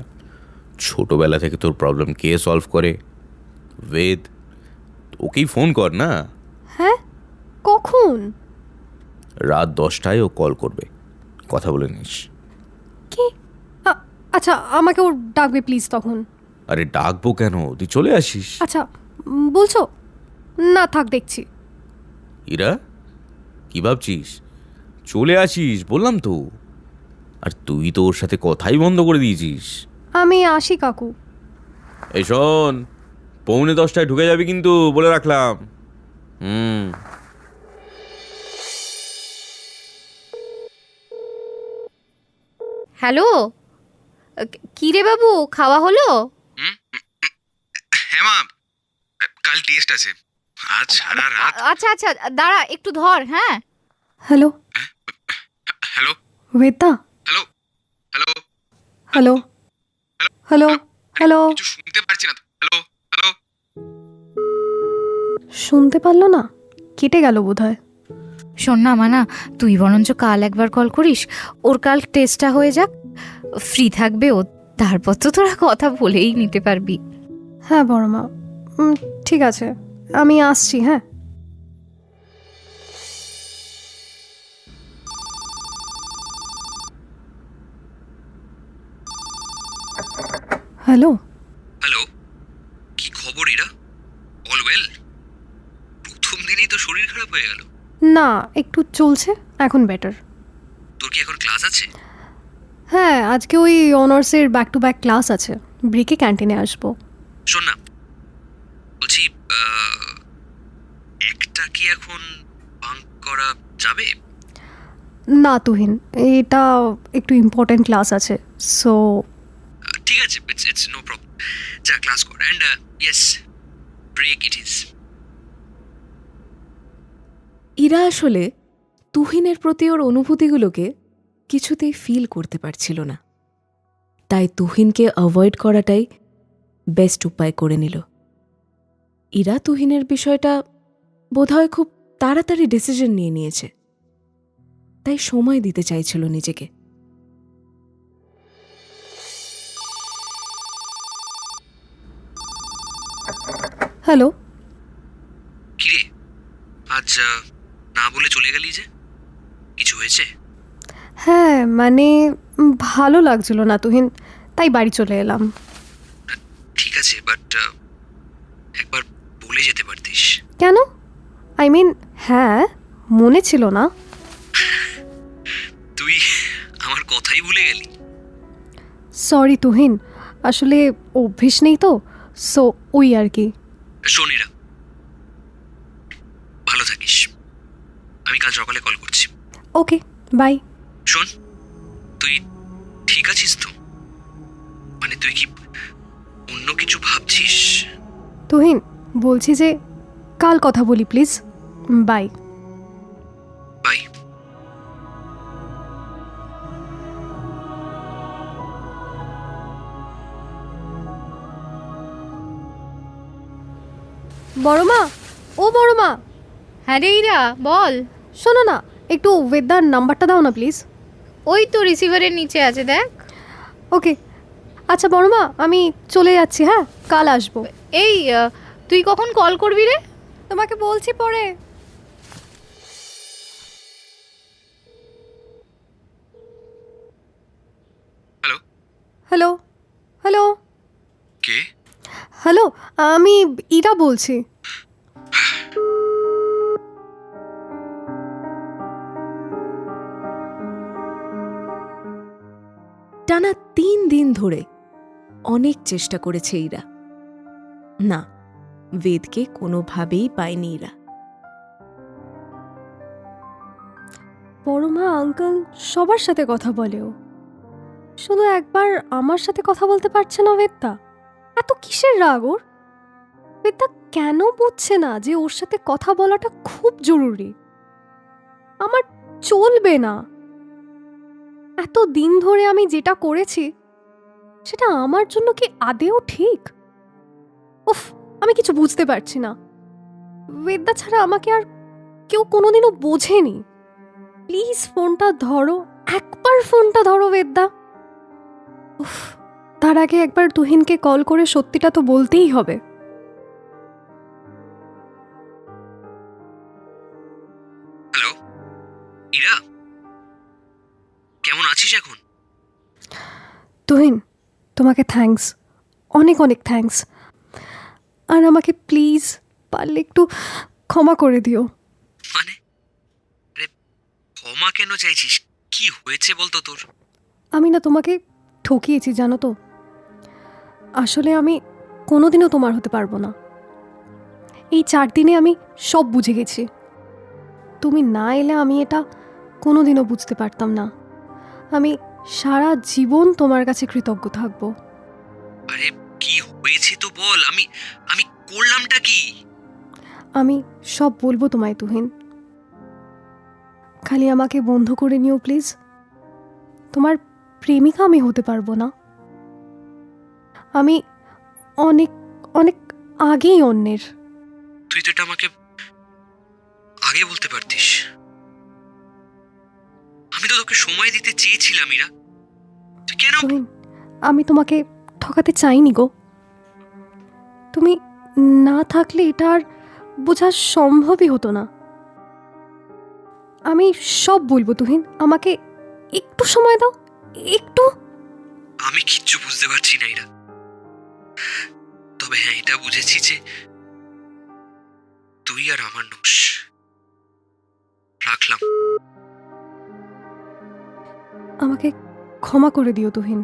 Speaker 3: ছোটবেলা থেকে তোর প্রবলেম কে সলভ করে? বেদ, ওকেই ফোন কর না।
Speaker 4: হ্যাঁ, কখন?
Speaker 3: রাত 10টায় ও কল করবে, কথা বলে নিস।
Speaker 4: কি? আচ্ছা, আমাকে ও ডাকবে প্লিজ তখন।
Speaker 3: আরে ডাকবো কেন, তুই চলে আসিস।
Speaker 4: আচ্ছা, বলছো? না থাক, দেখছি।
Speaker 3: ইরা, কি ভাবছিস? চলে আসিস বললাম তো। আর তুই তো ওর সাথে কথাই বন্ধ করে দিয়েছিস।
Speaker 4: আমি আসি কাকু।
Speaker 3: এই শোন, 9:45 ঢুকে যাবি কিন্তু, বলে রাখলাম।
Speaker 6: হ্যালো, কি রে বাবু, খাওয়া হলো?
Speaker 5: হ্যাঁ মা, কাল টেস্ট আছে, আজ সারা রাত।
Speaker 6: আচ্ছা আচ্ছা, দাঁড়া একটু ধর। হ্যাঁ,
Speaker 4: হ্যালো
Speaker 5: হ্যালো
Speaker 4: বেদা,
Speaker 5: hello hello
Speaker 4: hello hello hello.
Speaker 5: কিছু শুনতে পারছি না। Hello hello.
Speaker 4: শুনতে পারলো না, কেটে গেল বোধহয়।
Speaker 6: শোন না মানা, তুই বরঞ্চ কাল একবার কল করিস, ওর কাল টেস্টটা হয়ে যাক, ফ্রি থাকবে ও, তারপর তো তোরা কথা বলেই নিতে পারবি।
Speaker 4: হ্যাঁ বড় মা, ঠিক আছে, আমি আসছি। হ্যাঁ, হ্যালো।
Speaker 11: হ্যালো, কি খবর ইরা? All well? প্রথম দিনই তো শরীর খারাপ হয়ে গেল।
Speaker 4: না, একটু চলছে, এখন বেটার।
Speaker 11: তোর কি এখন ক্লাস আছে?
Speaker 4: হ্যাঁ, আজকে ওই অনার্সের ব্যাক টু ব্যাক ক্লাস আছে, ব্রেকে ক্যান্টিনে আসবো।
Speaker 11: শোন না, বলছি একটা কি এখন বাঙ্ক করা যাবে?
Speaker 4: না তুহিন, এটা একটু ইম্পর্টেন্ট ক্লাস আছে, সো
Speaker 11: ঠিক আছে, ইটস নো প্রবলেম, যা ক্লাস কর, and yes, break it is.
Speaker 12: Ira আসলে তুহিনের প্রতি ওর অনুভূতিগুলোকে কিছুতেই ফিল করতে পারছিল না, তাই তুহিনকে অ্যাভয়েড করাটাই বেস্ট উপায় করে নিল। ইরা তুহিনের বিষয়টা বোধহয় খুব তাড়াতাড়ি ডিসিশন নিয়ে নিয়েছে, তাই সময় দিতে চাইছিল নিজেকে।
Speaker 4: হ্যালো।
Speaker 11: কিরে, আজ না বলে চলে গেলি যে, কিছু হয়েছে?
Speaker 4: হ্যাঁ মানে ভালো লাগছিল না তুহিন, তাই বাড়ি চলে এলাম।
Speaker 11: ঠিক আছে, বাট একবার বলে যেতে পারতিস।
Speaker 4: কেন? আই মিন, হ্যাঁ, মনে ছিল না।
Speaker 11: তুই আমার কথাই ভুলে গেলি?
Speaker 4: সরি তুহিন, আসলে অভ্যেস নেই তো, সো ওই আর কি।
Speaker 11: শনিরা, ভালো থাকিস, আমি কাল সকালে কল করছি।
Speaker 4: ওকে, বাই।
Speaker 11: শোন, তুই ঠিক আছিস তো? মানে তুই কি অন্য কিছু ভাবছিস?
Speaker 4: তুহিন, বলছি যে কাল কথা বলি প্লিজ। বাই।
Speaker 11: বাই।
Speaker 4: বড়মা, ও বড়মা।
Speaker 6: হ্যাঁ রে ইরা, বল।
Speaker 4: শোনো না, একটু ওয়েদার নাম্বারটা দাও না প্লিজ।
Speaker 6: ওই তো রিসিভারের নিচে আছে, দেখ।
Speaker 4: ওকে, আচ্ছা বড়মা, আমি চলে যাচ্ছি। হ্যাঁ, কাল আসবো।
Speaker 6: এই তুই কখন কল করবি রে?
Speaker 4: তোমাকে বলছি পরে।
Speaker 11: হ্যালো।
Speaker 4: হ্যালো। হ্যালো।
Speaker 11: কে?
Speaker 4: হ্যালো, আমি ইরা বলছি।
Speaker 12: টানা 3 দিন ধরে অনেক চেষ্টা করেছে ইরা, না, বেদকে কোনোভাবেই পায়নি ইরা।
Speaker 4: বড়মা, আঙ্কেল সবার সাথে কথা বলেও, শুধু একবার আমার সাথে কথা বলতে পারছে না। বেদা, এত কিসের রাগ ওর? বেদা কেন বুঝছে না যে ওর সাথে কথা বলাটা খুব জরুরি? আমার চলবে না। এত দিন ধরে আমি যেটা করেছি সেটা আমার জন্য কি আদেও ঠিক? উফ, আমি কিছু বুঝতে পারছি না। বেদা ছাড়া আমাকে আর কেউ কোনোদিনও বোঝেনি। প্লিজ ফোনটা ধরো, একবার ফোনটা ধরো বেদা। উফ, তার আগে একবার তুহিনকে কল করে সত্যিটা তো বলতেই হবে।
Speaker 11: হ্যালো ইরা, কেমন আছিস এখন?
Speaker 4: তুহিন, তোমাকে থ্যাঙ্কস, অনেক অনেক থ্যাঙ্কস। আর আমাকে প্লিজ পারলে একটু ক্ষমা করে দিও।
Speaker 11: মানে আরে, ক্ষমা কেন চাইছিস? কি হয়েছে বলতো তোর?
Speaker 4: আমি না তোমাকে ঠকিয়েছি, জানো তো। আসলে আমি কোনোদিনও তোমার হতে পারবো না। এই 4 দিনে আমি সব বুঝে গেছি। তুমি না এলে আমি এটা কোনোদিনও বুঝতে পারতাম না। আমি সারা জীবন তোমার কাছে কৃতজ্ঞ থাকবো।
Speaker 11: আরে কি হয়েছে তো বল, আমি আমি করলামটা কি?
Speaker 4: আমি সব বলবো তোমায় তুহিন, খালি আমাকে বন্ধু করে নিও প্লিজ। তোমার প্রেমিকা আমি হতে পারবো না। আমি অনেক অনেক আগেই অন্যের।
Speaker 11: তুই তো এটা আমাকে আগে বলতে পারতিস। আমি তো তোকে সময় দিতে চেয়েছিলাম ইরা, তুই কেন?
Speaker 4: তুহিন, আমি তোমাকে ঠকাতে চাইনি গো। তুমি না থাকলে এটা আর বোঝা সম্ভবই হতো না। আমি সব বলবো তুহিন, আমাকে একটু সময় দাও, একটু।
Speaker 11: আমি কিচ্ছু বুঝতে পারছি না ইরা, তবে হ্যাঁ এটা বুঝেছি যে তুই আর আমার নোস। রাখলাম।
Speaker 4: আমাকে ক্ষমা করে দিও তুহিন,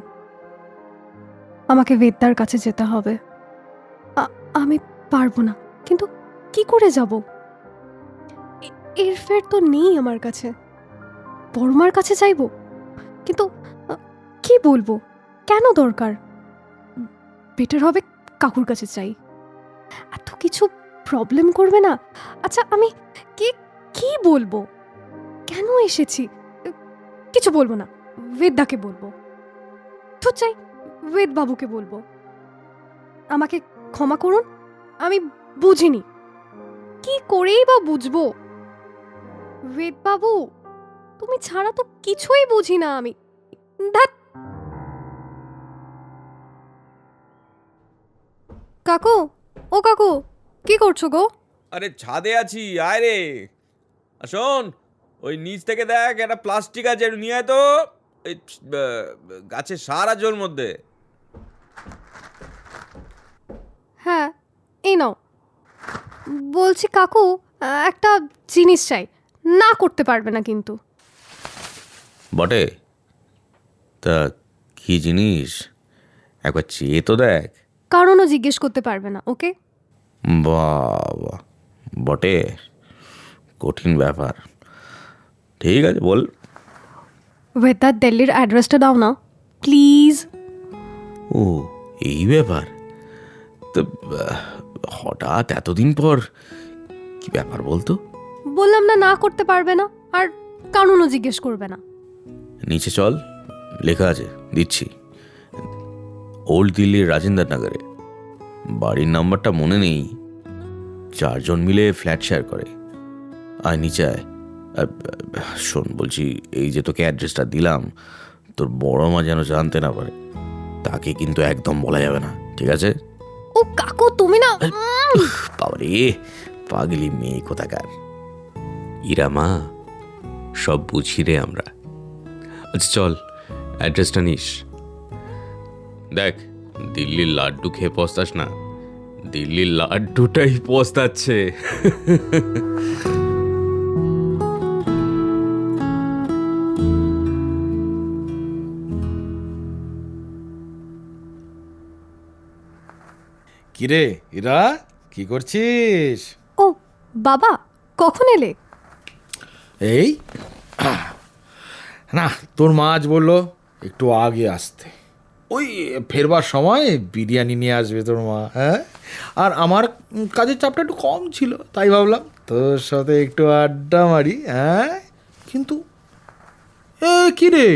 Speaker 4: আমাকে বেদ্দার কাছে যেতে হবে। আমি পারবো না, কিন্তু কি করে যাব? এর ফের তো নেই আমার কাছে। বড়মার কাছে যাইব, কিন্তু কি বলবো, কেন দরকার? বেটার হবে কাকুর কাছে চাই। এত কিছু প্রবলেম করবে না। আচ্ছা আমি কি বলবো, কেন এসেছি? কিছু বলবো না, বেদ্দাকে বলবো। তো চাই বেদ বাবুকে বলবো। আমাকে ক্ষমা করুন, আমি বুঝিনি, কি করেই বা বুঝবো? বেদ বাবু, তুমি ছাড়া তো কিছুই বুঝি না আমি। ধ্যাৎ। কাকু, ও কাকু, কি করছো গো?
Speaker 3: আরে ছাদে আছি, আয় রে। আর শোন, ওই নিচ থেকে দেখ একটা প্লাস্টিক আছে, একটু নিয়ে আয় তো। এই গাছের সার আছে ওর মধ্যে।
Speaker 4: হ্যাঁ, এই নাও। বলছি কাকু, একটা জিনিস চাই, না করতে পারবে না কিন্তু।
Speaker 3: বটে, তা কি জিনিস একবার চেয়ে তো দেখ।
Speaker 4: কারণও জিজ্ঞেস করতে পারবে না, ওকে?
Speaker 3: বাবা, বটে, কঠিন ব্যাপার। ঠিক আছে, বল।
Speaker 4: বেদ্দার দিল্লির অ্যাড্রেসটা দাও না প্লিজ।
Speaker 3: ও এই ব্যাপার, তো হঠাৎ এতদিন পর কি ব্যাপার বলতো?
Speaker 4: বললাম না, না করতে পারবে না, আর কারণও জিজ্ঞেস করবে না।
Speaker 3: নিচে চল, লেখা আছে, দিচ্ছি। ওল্ড দিল্লির রাজেন্দ্র নগরে। বাড়ির নাম্বারটা মনে নেই, 4 জন মিলে ফ্ল্যাট শেয়ার করে। আয় নিচে আয়। শোন বলছি, এই যে তোকে অ্যাড্রেসটা দিলাম, তোর বড় মা যেন জানতে না পারে। তাকে কিন্তু একদম বলা যাবে না, ঠিক আছে?
Speaker 4: ও কাকু, তুমি না।
Speaker 3: বাবারে, পাগলি মেয়ে কোথাকার।
Speaker 11: ইরা মা, সব বুঝি রে আমরা। আচ্ছা চল, অ্যাড্রেসটা নিস। দেখ, দিল্লির লাড্ডু খেয়ে পস্তাস না, দিল্লির লাড্ডুটাই পস্তাচ্ছে।
Speaker 7: কিরে ইরা, কি করছিস?
Speaker 4: ও বাবা, কখন এলে?
Speaker 7: এই না, তোর মা আজ বললো একটু আগে আসতে। ওই ফেরবার সময় বিরিয়ানি নিয়ে আসবে তোর মা। হ্যাঁ, আর আমার কাজের চাপটা একটু কম ছিল, তাই ভাবলাম তোর সাথে একটু আড্ডা মারি। হ্যাঁ, কিন্তু কি রে,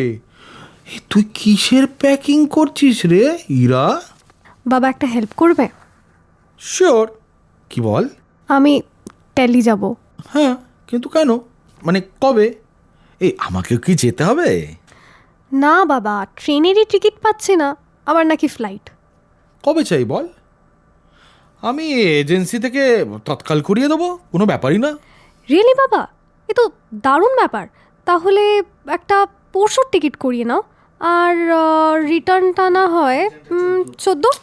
Speaker 7: তুই কিসের প্যাকিং করছিস রে ইরা?
Speaker 4: বাবা একটা হেল্প করবে?
Speaker 7: শিওর, কি বল?
Speaker 4: আমি দিল্লি যাব।
Speaker 7: হ্যাঁ, কিন্তু কেন, মানে কবে? এই আমাকেও কি যেতে হবে?
Speaker 4: না বাবা, ট্রেনেরই টিকিট পাচ্ছি না, আমার নাকি ফ্লাইট।
Speaker 7: কবে চাই বল, আমি এজেন্সি থেকে তৎকাল করিয়ে দেবো, কোনো ব্যাপারই না।
Speaker 4: রিয়েলি বাবা, এ তো দারুণ ব্যাপার। তাহলে একটা পরশুর টিকিট করিয়ে নাও, আর রিটার্নটা না হয় 14।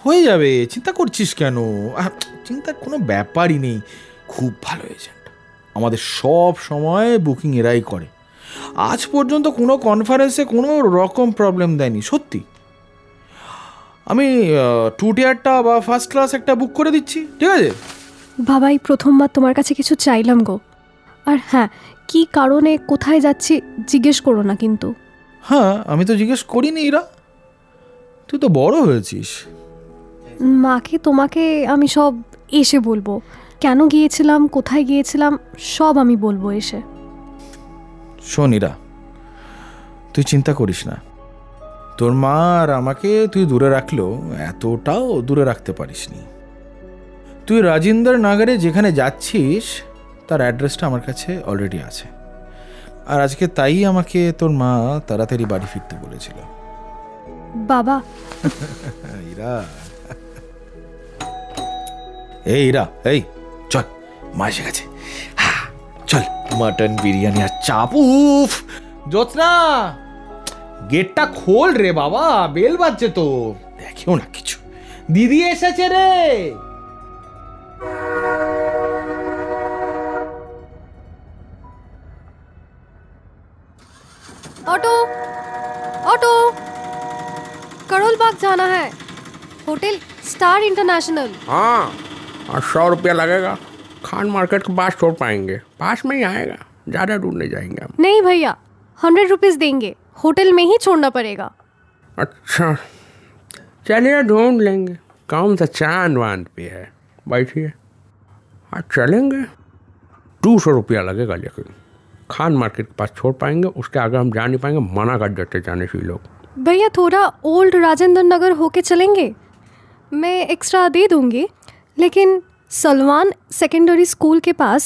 Speaker 7: হয়ে যাবে, চিন্তা করছিস কেন? চিন্তার কোনো ব্যাপারই নেই, খুব ভালো এজেন্ট, আমাদের সব সময় বুকিং এরাই করে। আজ পর্যন্ত কোনো কনফারেন্সে কোনো রকম প্রবলেম দেয়নি, সত্যি। আমি 2 টিয়ারটা বা ফার্স্ট ক্লাস একটা বুক করে দিচ্ছি, ঠিক আছে?
Speaker 4: বাবা, এই প্রথমবার তোমার কাছে কিছু চাইলাম গো। আর হ্যাঁ, কি কারণে কোথায় যাচ্ছি জিজ্ঞেস করো না কিন্তু।
Speaker 7: হ্যাঁ, আমি তো জিজ্ঞেস করিনি ইরা, তুই তো বড় হয়েছিস।
Speaker 4: মাকে তোমাকে আমি সব এসে বলবো, কেন গিয়েছিলাম, কোথায় গিয়েছিলাম, সব আমি বলবো এসে।
Speaker 7: শোন ইরা, তুই চিন্তা করিস না, তোর মা আর আমাকে তুই দূরে রাখলেও এতটাও দূরে রাখতে পারিসনি। তুই রাজেন্দ্র নগরে যেখানে যাচ্ছিস তার অ্যাড্রেসটা আমার কাছে অলরেডি আছে। আর আজকে তাই আমাকে তোর মা তাড়াতাড়ি বাড়ি ফিরতে বলেছিল।
Speaker 4: বাবা,
Speaker 7: ইরা, এই ইরা, এই চল, মা এসে গেছে। হ্যাঁ, চল, মাটন বিরিয়ানি আর চাপ। উফ, জ্যোৎস্না, গেটটা খোল রে বাবা, বেল বাজছে তো। দেখেও না কিছু, দিদি এসেছে রে।
Speaker 4: ऑटो ऑटो, करोल बाग जाना है, होटल स्टार इंटरनेशनल।
Speaker 14: हाँ, और 100 रुपया लगेगा। खान मार्केट के पास छोड़ पाएंगे, पास में ही आएगा, ज़्यादा दूर नहीं जाएंगे हम।
Speaker 4: नहीं भैया, 100 रुपीज़ देंगे, होटल में ही छोड़ना पड़ेगा।
Speaker 14: अच्छा, चलिए ढूंढ लेंगे, कौन सा चांद वांद पे है। बैठिए, हाँ चलेंगे। 200 रुपया लगेगा, लेकिन खान मार्केट के पास छोड़ पाएंगे, उसके आगे हम जा नहीं पाएंगे, मना कर देते जाने से लोग।
Speaker 4: भैया थोड़ा ओल्ड राजेंद्र नगर होके चलेंगे, मैं एक्स्ट्रा दे दूंगी, लेकिन सलमान सेकेंडरी स्कूल के पास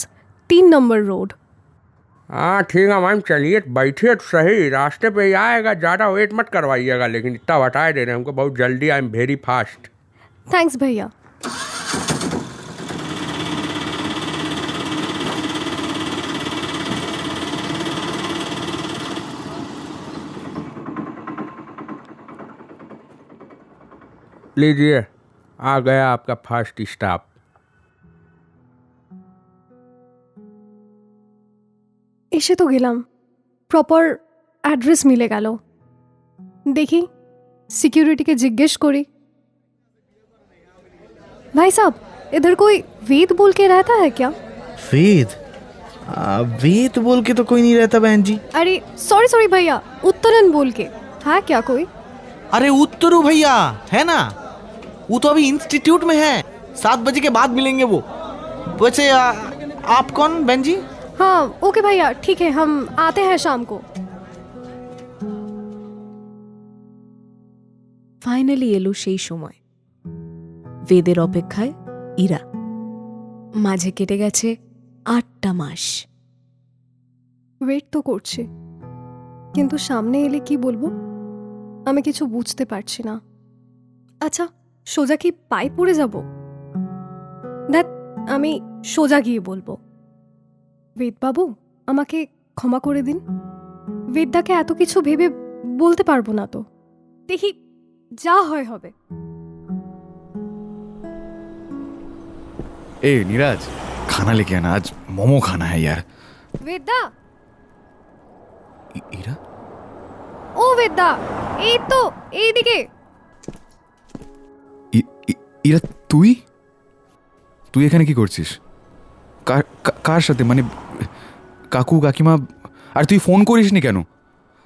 Speaker 4: 3 नंबर रोड।
Speaker 14: हाँ ठीक है मैम, चलिए बैठिए तो सही, रास्ते पे ही आएगा, ज़्यादा वेट मत करवाइएगा, लेकिन इतना बता दे रहे हैं हमको, बहुत जल्दी, I am very fast.
Speaker 4: Thanks भैया।
Speaker 14: लीजिए, आ गया आपका फर्स्ट स्टॉप।
Speaker 4: এসে তো গেলাম, প্রপার অ্যাড্রেস মিলে গেল। দেখি সিকিউরিটিকে জিজ্ঞেস করি, भाई साहब इधर कोई वेद बोल के रहता है क्या?
Speaker 7: वेद? वेद बोल के तो कोई नहीं रहता बहन जी।
Speaker 4: अरे सॉरी सॉरी भैया, उत्तरन बोल के है क्या कोई?
Speaker 13: अरे उत्तरू भैया है ना, वो तो अभी इंस्टीट्यूट में है, 7 बजे के बाद मिलेंगे वो। वैसे आप कौन बहन जी?
Speaker 4: हाँ ओके भैया, ठीक है, हम आते हैं शाम को।
Speaker 12: ফাইনালি এলো সেই সময়। বেদের অপেক্ষায় ইরা। মাঝে কেটে গেছে 8টা মাস।
Speaker 4: ওয়েট তো করছি, কিন্তু সামনে এলে কি বলবো আমি কিছু বুঝতে পারছি না। আচ্ছা সোজা কি পায়ে পড়ে যাব? দেখ আমি সোজা গিয়ে বলবো, বেদবাবু আমাকে ক্ষমা করে দিন, বেদদাকে এত কিছু ভেবে বলতে পারবো না তো, দেখি যা হয় হবে।
Speaker 1: ए नीरज, खाना लेके आना, आज मोमो खाना है यार।
Speaker 4: বেদদা,
Speaker 1: इरा,
Speaker 4: ও বেদদা, এই তো এইদিকে।
Speaker 1: ইরা তুই তুই এখানে কি করছিস? কার সাথে, মানে কাকু কাকিমা? আর তুই ফোন করিসনি কেন?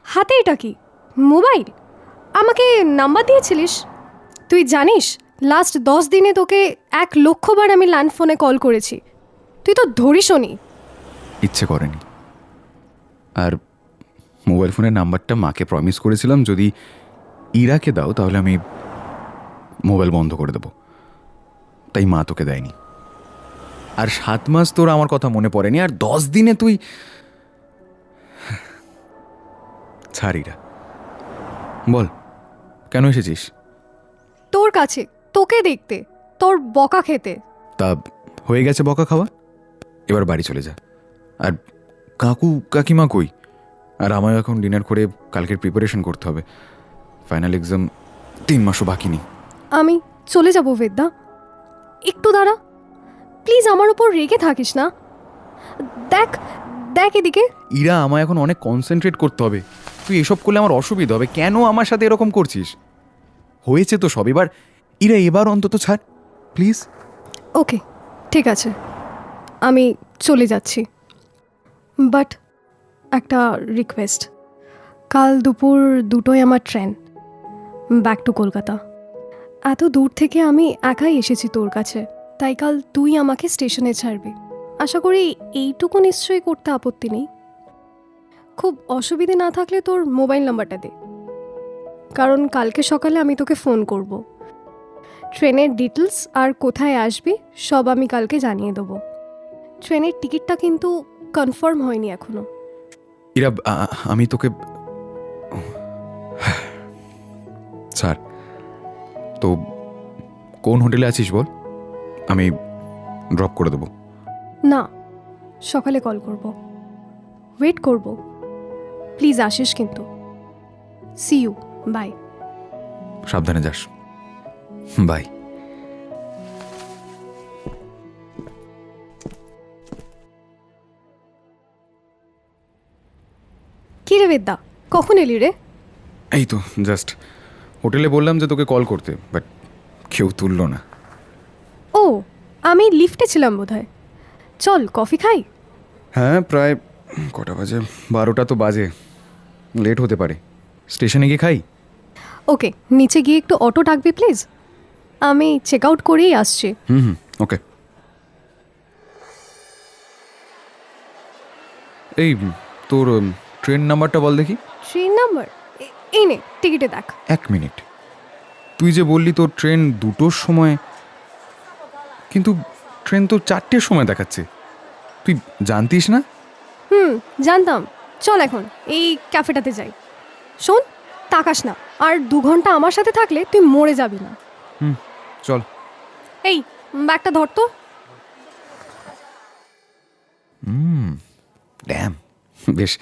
Speaker 4: হাতে এটা কি, মোবাইল? আমাকে নাম্বার দিয়েছিলিস? তুই জানিস লাস্ট 10 দিনে তোকে 1 লক্ষবার আমি ল্যান্ড ফোনে কল করেছি, তুই তো ধরিসও নি।
Speaker 1: ইচ্ছে করেনি। আর মোবাইল ফোনের নাম্বারটা মাকে প্রমিস করেছিলাম, যদি ইরাকে দাও তাহলে আমি মোবাইল বন্ধ করে দেবো, তাই মা তোকে দেয়নি। আর 7 মাস তোর আমার কথা মনে পড়েনি, আর 10 দিনে তুই ছাড় ইরা, বল কেন এসেছিস?
Speaker 4: তোর কাছে, তোকে দেখতে, তোর বকা খেতে।
Speaker 1: তা হয়ে গেছে বকা খাওয়া, এবার বাড়ি চলে যা। আর কাকু কাকিমা কই? আর আমায় এখন ডিনার করে কালকের প্রিপারেশন করতে হবে, ফাইনাল এক্সাম 3 মাসও বাকি নেই।
Speaker 4: আমি চলে যাব বেদদা, একটু দাঁড়া প্লিজ, আমার উপর রেগে থাকিস না। দেখ দেখ এদিকে।
Speaker 1: ইরা, আমায় এখন অনেক কনসেন্ট্রেট করতে হবে, তুই এসব করলে আমার অসুবিধা হবে। কেন আমার সাথে এরকম করছিস? হয়েছে তো সব, এবার ইরা এবার অন্তত ছাড় প্লিজ।
Speaker 4: ওকে ঠিক আছে, আমি চলে যাচ্ছি, বাট একটা রিকোয়েস্ট, কাল দুপুর 2টোয় আমার ট্রেন ব্যাক টু কলকাতা। এত দূর থেকে আমি একাই এসেছি তোর কাছে, তাই কাল তুই আমাকে স্টেশনে ছাড়বি। আশা করি এইটুকু নিশ্চয়ই করতে আপত্তি নেই। খুব অসুবিধে না থাকলে তোর মোবাইল নাম্বারটা দে, কারণ কালকে সকালে আমি তোকে ফোন করব। ট্রেনের ডিটেলস আর কোথায় আসবি সব আমি কালকে জানিয়ে দেবো। ট্রেনের টিকিটটা কিন্তু কনফার্ম হয়নি এখনো।
Speaker 5: ইরা আমি তোকে স্যার তো কোন হোটেলে আছিস বল, আমি ড্রপ করে দেবো।
Speaker 4: না, সকালে কল করব, ওয়েট করব। প্লিজ আসিস কিন্তু। See you, bye.
Speaker 5: সাবধানে যাস, বাই।
Speaker 4: কি রে বেদ্দা, কখন এলি রে?
Speaker 5: এই তো জাস্ট হোটেলে বললাম যে তোকে কল করতে, বাট কেউ তুললো না।
Speaker 4: ও, আমি লিফটে ছিলাম বোধহয়। চল কফি খাই।
Speaker 5: হ্যাঁ, প্রায় কটা বাজে? 12টা তো বাজে, লেট হতে পারে। স্টেশনে গিয়ে খাই।
Speaker 4: ওকে, নিচে গিয়ে একটু অটো ডাকবি প্লিজ, আমি চেক আউট করেই আসছি।
Speaker 5: হুম, ওকে। এই তোর ট্রেন নাম্বারটা বল দেখি।
Speaker 4: Train number? এই নে, টিকিটে দেখ।
Speaker 5: 1 মিনিট, তুই যে বললি তোর ট্রেন 2টোর সময়, কিন্তু ট্রেন তো 4টের সময় দেখাচ্ছে। তুই জানতিস না?
Speaker 4: জানতাম। চল এখন এই ক্যাফেটাতে যাই। শোন, তাকাস না, আর 2 ঘন্টা আমার সাথে থাকলে তুই মরে যাবি না।
Speaker 5: চল।
Speaker 4: এই ব্যাগটা ধর তো।
Speaker 5: ড্যাম, বেশ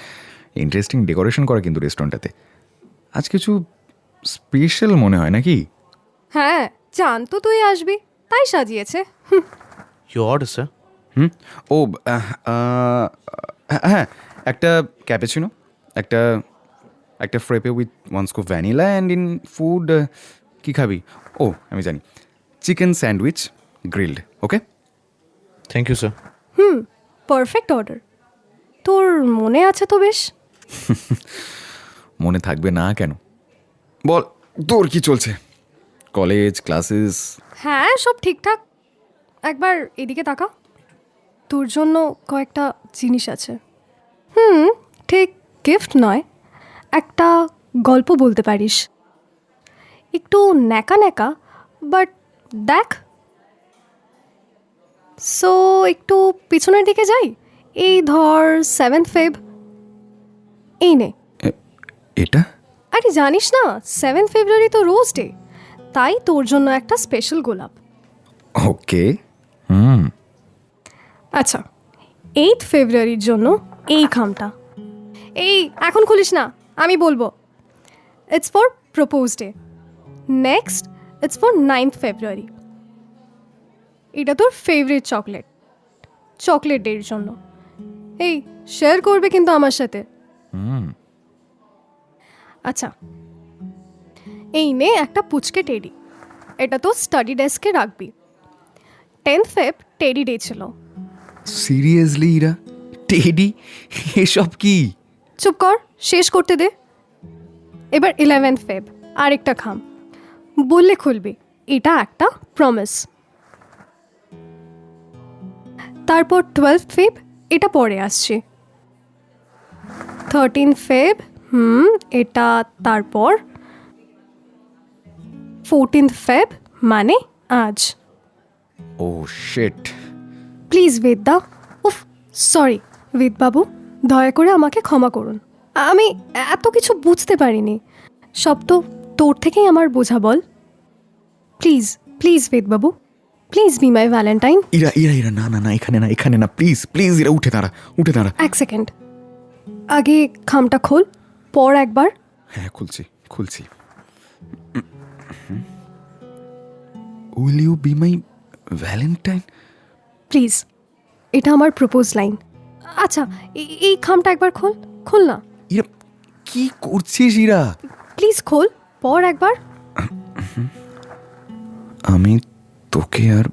Speaker 5: ইন্টারেস্টিং ডেকোরেশন করা কিন্তু রেস্টুরেন্টটাতে। আজ কিছু স্পেশাল মনে হয় নাকি?
Speaker 4: হ্যাঁ, জান তো তুই আসবি, তাই সাজিয়েছে।
Speaker 13: Your order, sir.
Speaker 5: ও হ্যাঁ, একটা ক্যাপুচিনো, একটা frappe with 1 scoop vanilla, and in food কি খাবি? ও আমি জানি, chicken sandwich grilled. Okay,
Speaker 13: Thank you, sir.
Speaker 4: Perfect order. তোর মনে আছে তো বেশ?
Speaker 5: মনে থাকবে না কেন? বল, তোর কি চলছে? College, classes?
Speaker 4: হ্যাঁ, সব ঠিকঠাক। একবার এদিকে তাকা, তোর জন্য কয়েকটা জিনিস আছে। ঠিক গিফট নয়, একটা গল্প বলতে পারিস। একটু ন্যাকা ন্যাকা, বাট দেখ। সো একটু পিছনের দিকে যাই। এই ধর 7 ফেব, এই নে।
Speaker 5: এটা?
Speaker 4: আরে জানিস না, 7 ফেব্রুয়ারি তো রোজ ডে, তাই তোর জন্য একটা স্পেশাল গোলাপ।
Speaker 5: ওকে।
Speaker 4: আচ্ছা, 8 ফেব্রুয়ারির জন্য এই খামটা। এই এখন খুলিস না, আমি বলবো। It's for propose day. Next it's for 9th ফেব্রুয়ারি। এটা তোর ফেভারিট চকলেট ডের জন্য। এই শেয়ার করবে কিন্তু আমার সাথে। আচ্ছা, এই নে একটা পুচকে টেডি, এটা তো স্টাডি ডেস্কে রাখবি। 10th ফেব টেডি ডে ছিল।
Speaker 5: Seriously Ira, teddy? এসব কি?
Speaker 4: চুপ কর, শেষ করতে দে। এবার 11th ফেব, আরেকটা খাম, বললে খুলবি। এটা একটা প্রমিস। তারপর 12th ফেব, এটা পরে আসছে। 13th ফেব, এটা তারপর। 14th ফেব মানে আজ।
Speaker 5: ও শিট।
Speaker 4: প্লিজ বেদদা, উফ সরি বেদ বাবু, দয়া করে আমাকে ক্ষমা করুন। আমি এত কিছু বুঝতে পারিনি, সব তো তোর থেকেই আমার বোঝা। বল please, please Veda Babu, please be my Valentine.
Speaker 5: Ira Ira Ira, না না না, এখানে না, প্লিজ প্লিজ ইরা, উঠে দাঁড়া।
Speaker 4: 1 সেকেন্ড, আগে খামটা খোল, পর একবার।
Speaker 5: হ্যাঁ, খুলছি। Will you be my valentine?
Speaker 4: Please, এটা আমার প্রপোজ লাইন। আচ্ছা, এই খামটা একবার খোল না।
Speaker 5: ইরা কি করছিস ইরা?
Speaker 4: প্লিজ খোল, পর একবার।
Speaker 5: আমি তোকে আর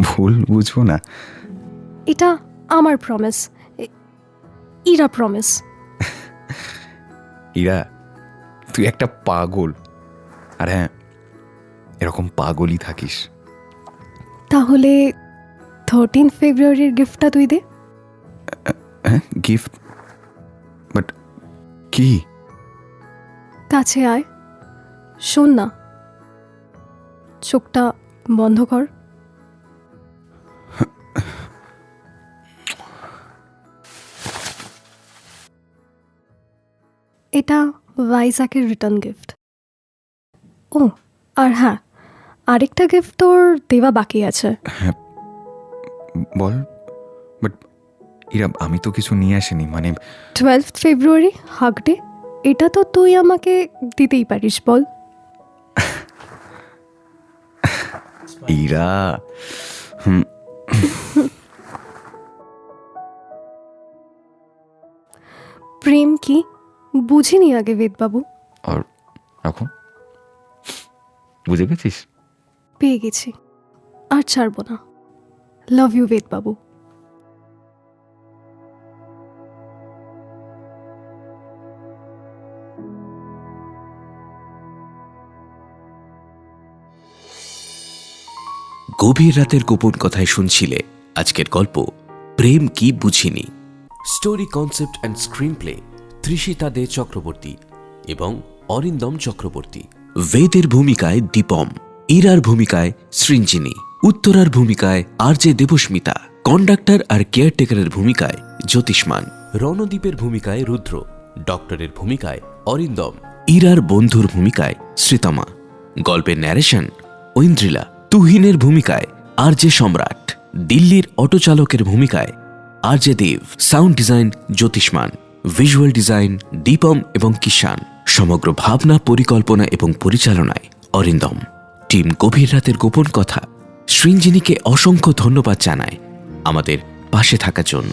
Speaker 5: ভুল বুঝবো না।
Speaker 4: এটা আমার প্রমিস, ইরা প্রমিস।
Speaker 5: ইরা, তুই একটা পাগল, আর হ্যাঁ, এরকম পাগলই থাকিস।
Speaker 4: তাহলে 13th ফেব্রুয়ারির গিফটটা তুই দে।
Speaker 5: হ্যাঁ, গিফট? বাট কি?
Speaker 4: কাছে আয়, শোন না, চোখটা বন্ধ কর। এটা ভাইজাকের রিটার্ন গিফট। ও আর হ্যাঁ, আরেকটা গিফট তোর দেওয়া বাকি আছে।
Speaker 1: হ্যাঁ বল, বাট ইরা আমি তো কিছু নিয়ে আসিনি, মানে
Speaker 4: 12th ফেব্রুয়ারি হাগ ডে, এটা তো তুই আমাকে দিতেই পারিস, বল।
Speaker 1: ইরা
Speaker 4: প্রেম কি বুঝিনি আগে বেদবাবু।
Speaker 1: আর এখন বুঝে গেছিস?
Speaker 4: পেয়ে গেছি, আর ছাড়বো না। লাভ ইউ বেদবাবু।
Speaker 15: গভীর রাতের গোপন কথায় শুনছিলে আজকের গল্প প্রেম কি বুঝিনি। Story concept and screenplay Trishita De Chakraborty এবং অরিন্দম চক্রবর্তী। বেদের ভূমিকায় দীপম, ইরার ভূমিকায় সৃঞ্জিনী, উত্তরার ভূমিকায় আরজে দেবস্মিতা, কন্ডাক্টর আর কেয়ারটেকারের ভূমিকায় জ্যোতিষ্মান, রণদীপের ভূমিকায় রুদ্র, ডক্টরের ভূমিকায় অরিন্দম, ইরার বন্ধুর ভূমিকায় শ্রীতমা। গল্পের ন্যারেশন ঐন্দ্রিলা, তুহিনের ভূমিকায় আরজে সম্রাট, দিল্লির অটো চালকের ভূমিকায় RJ Dev, sound design Jyotishman, visual design Dipam এবং কিষান, সমগ্র ভাবনা পরিকল্পনা এবং পরিচালনায় অরিন্দম। টিম গভীর রাতের গোপন কথা সৃঞ্জিনীকে অসংখ্য ধন্যবাদ জানায় আমাদের পাশে থাকার জন্য।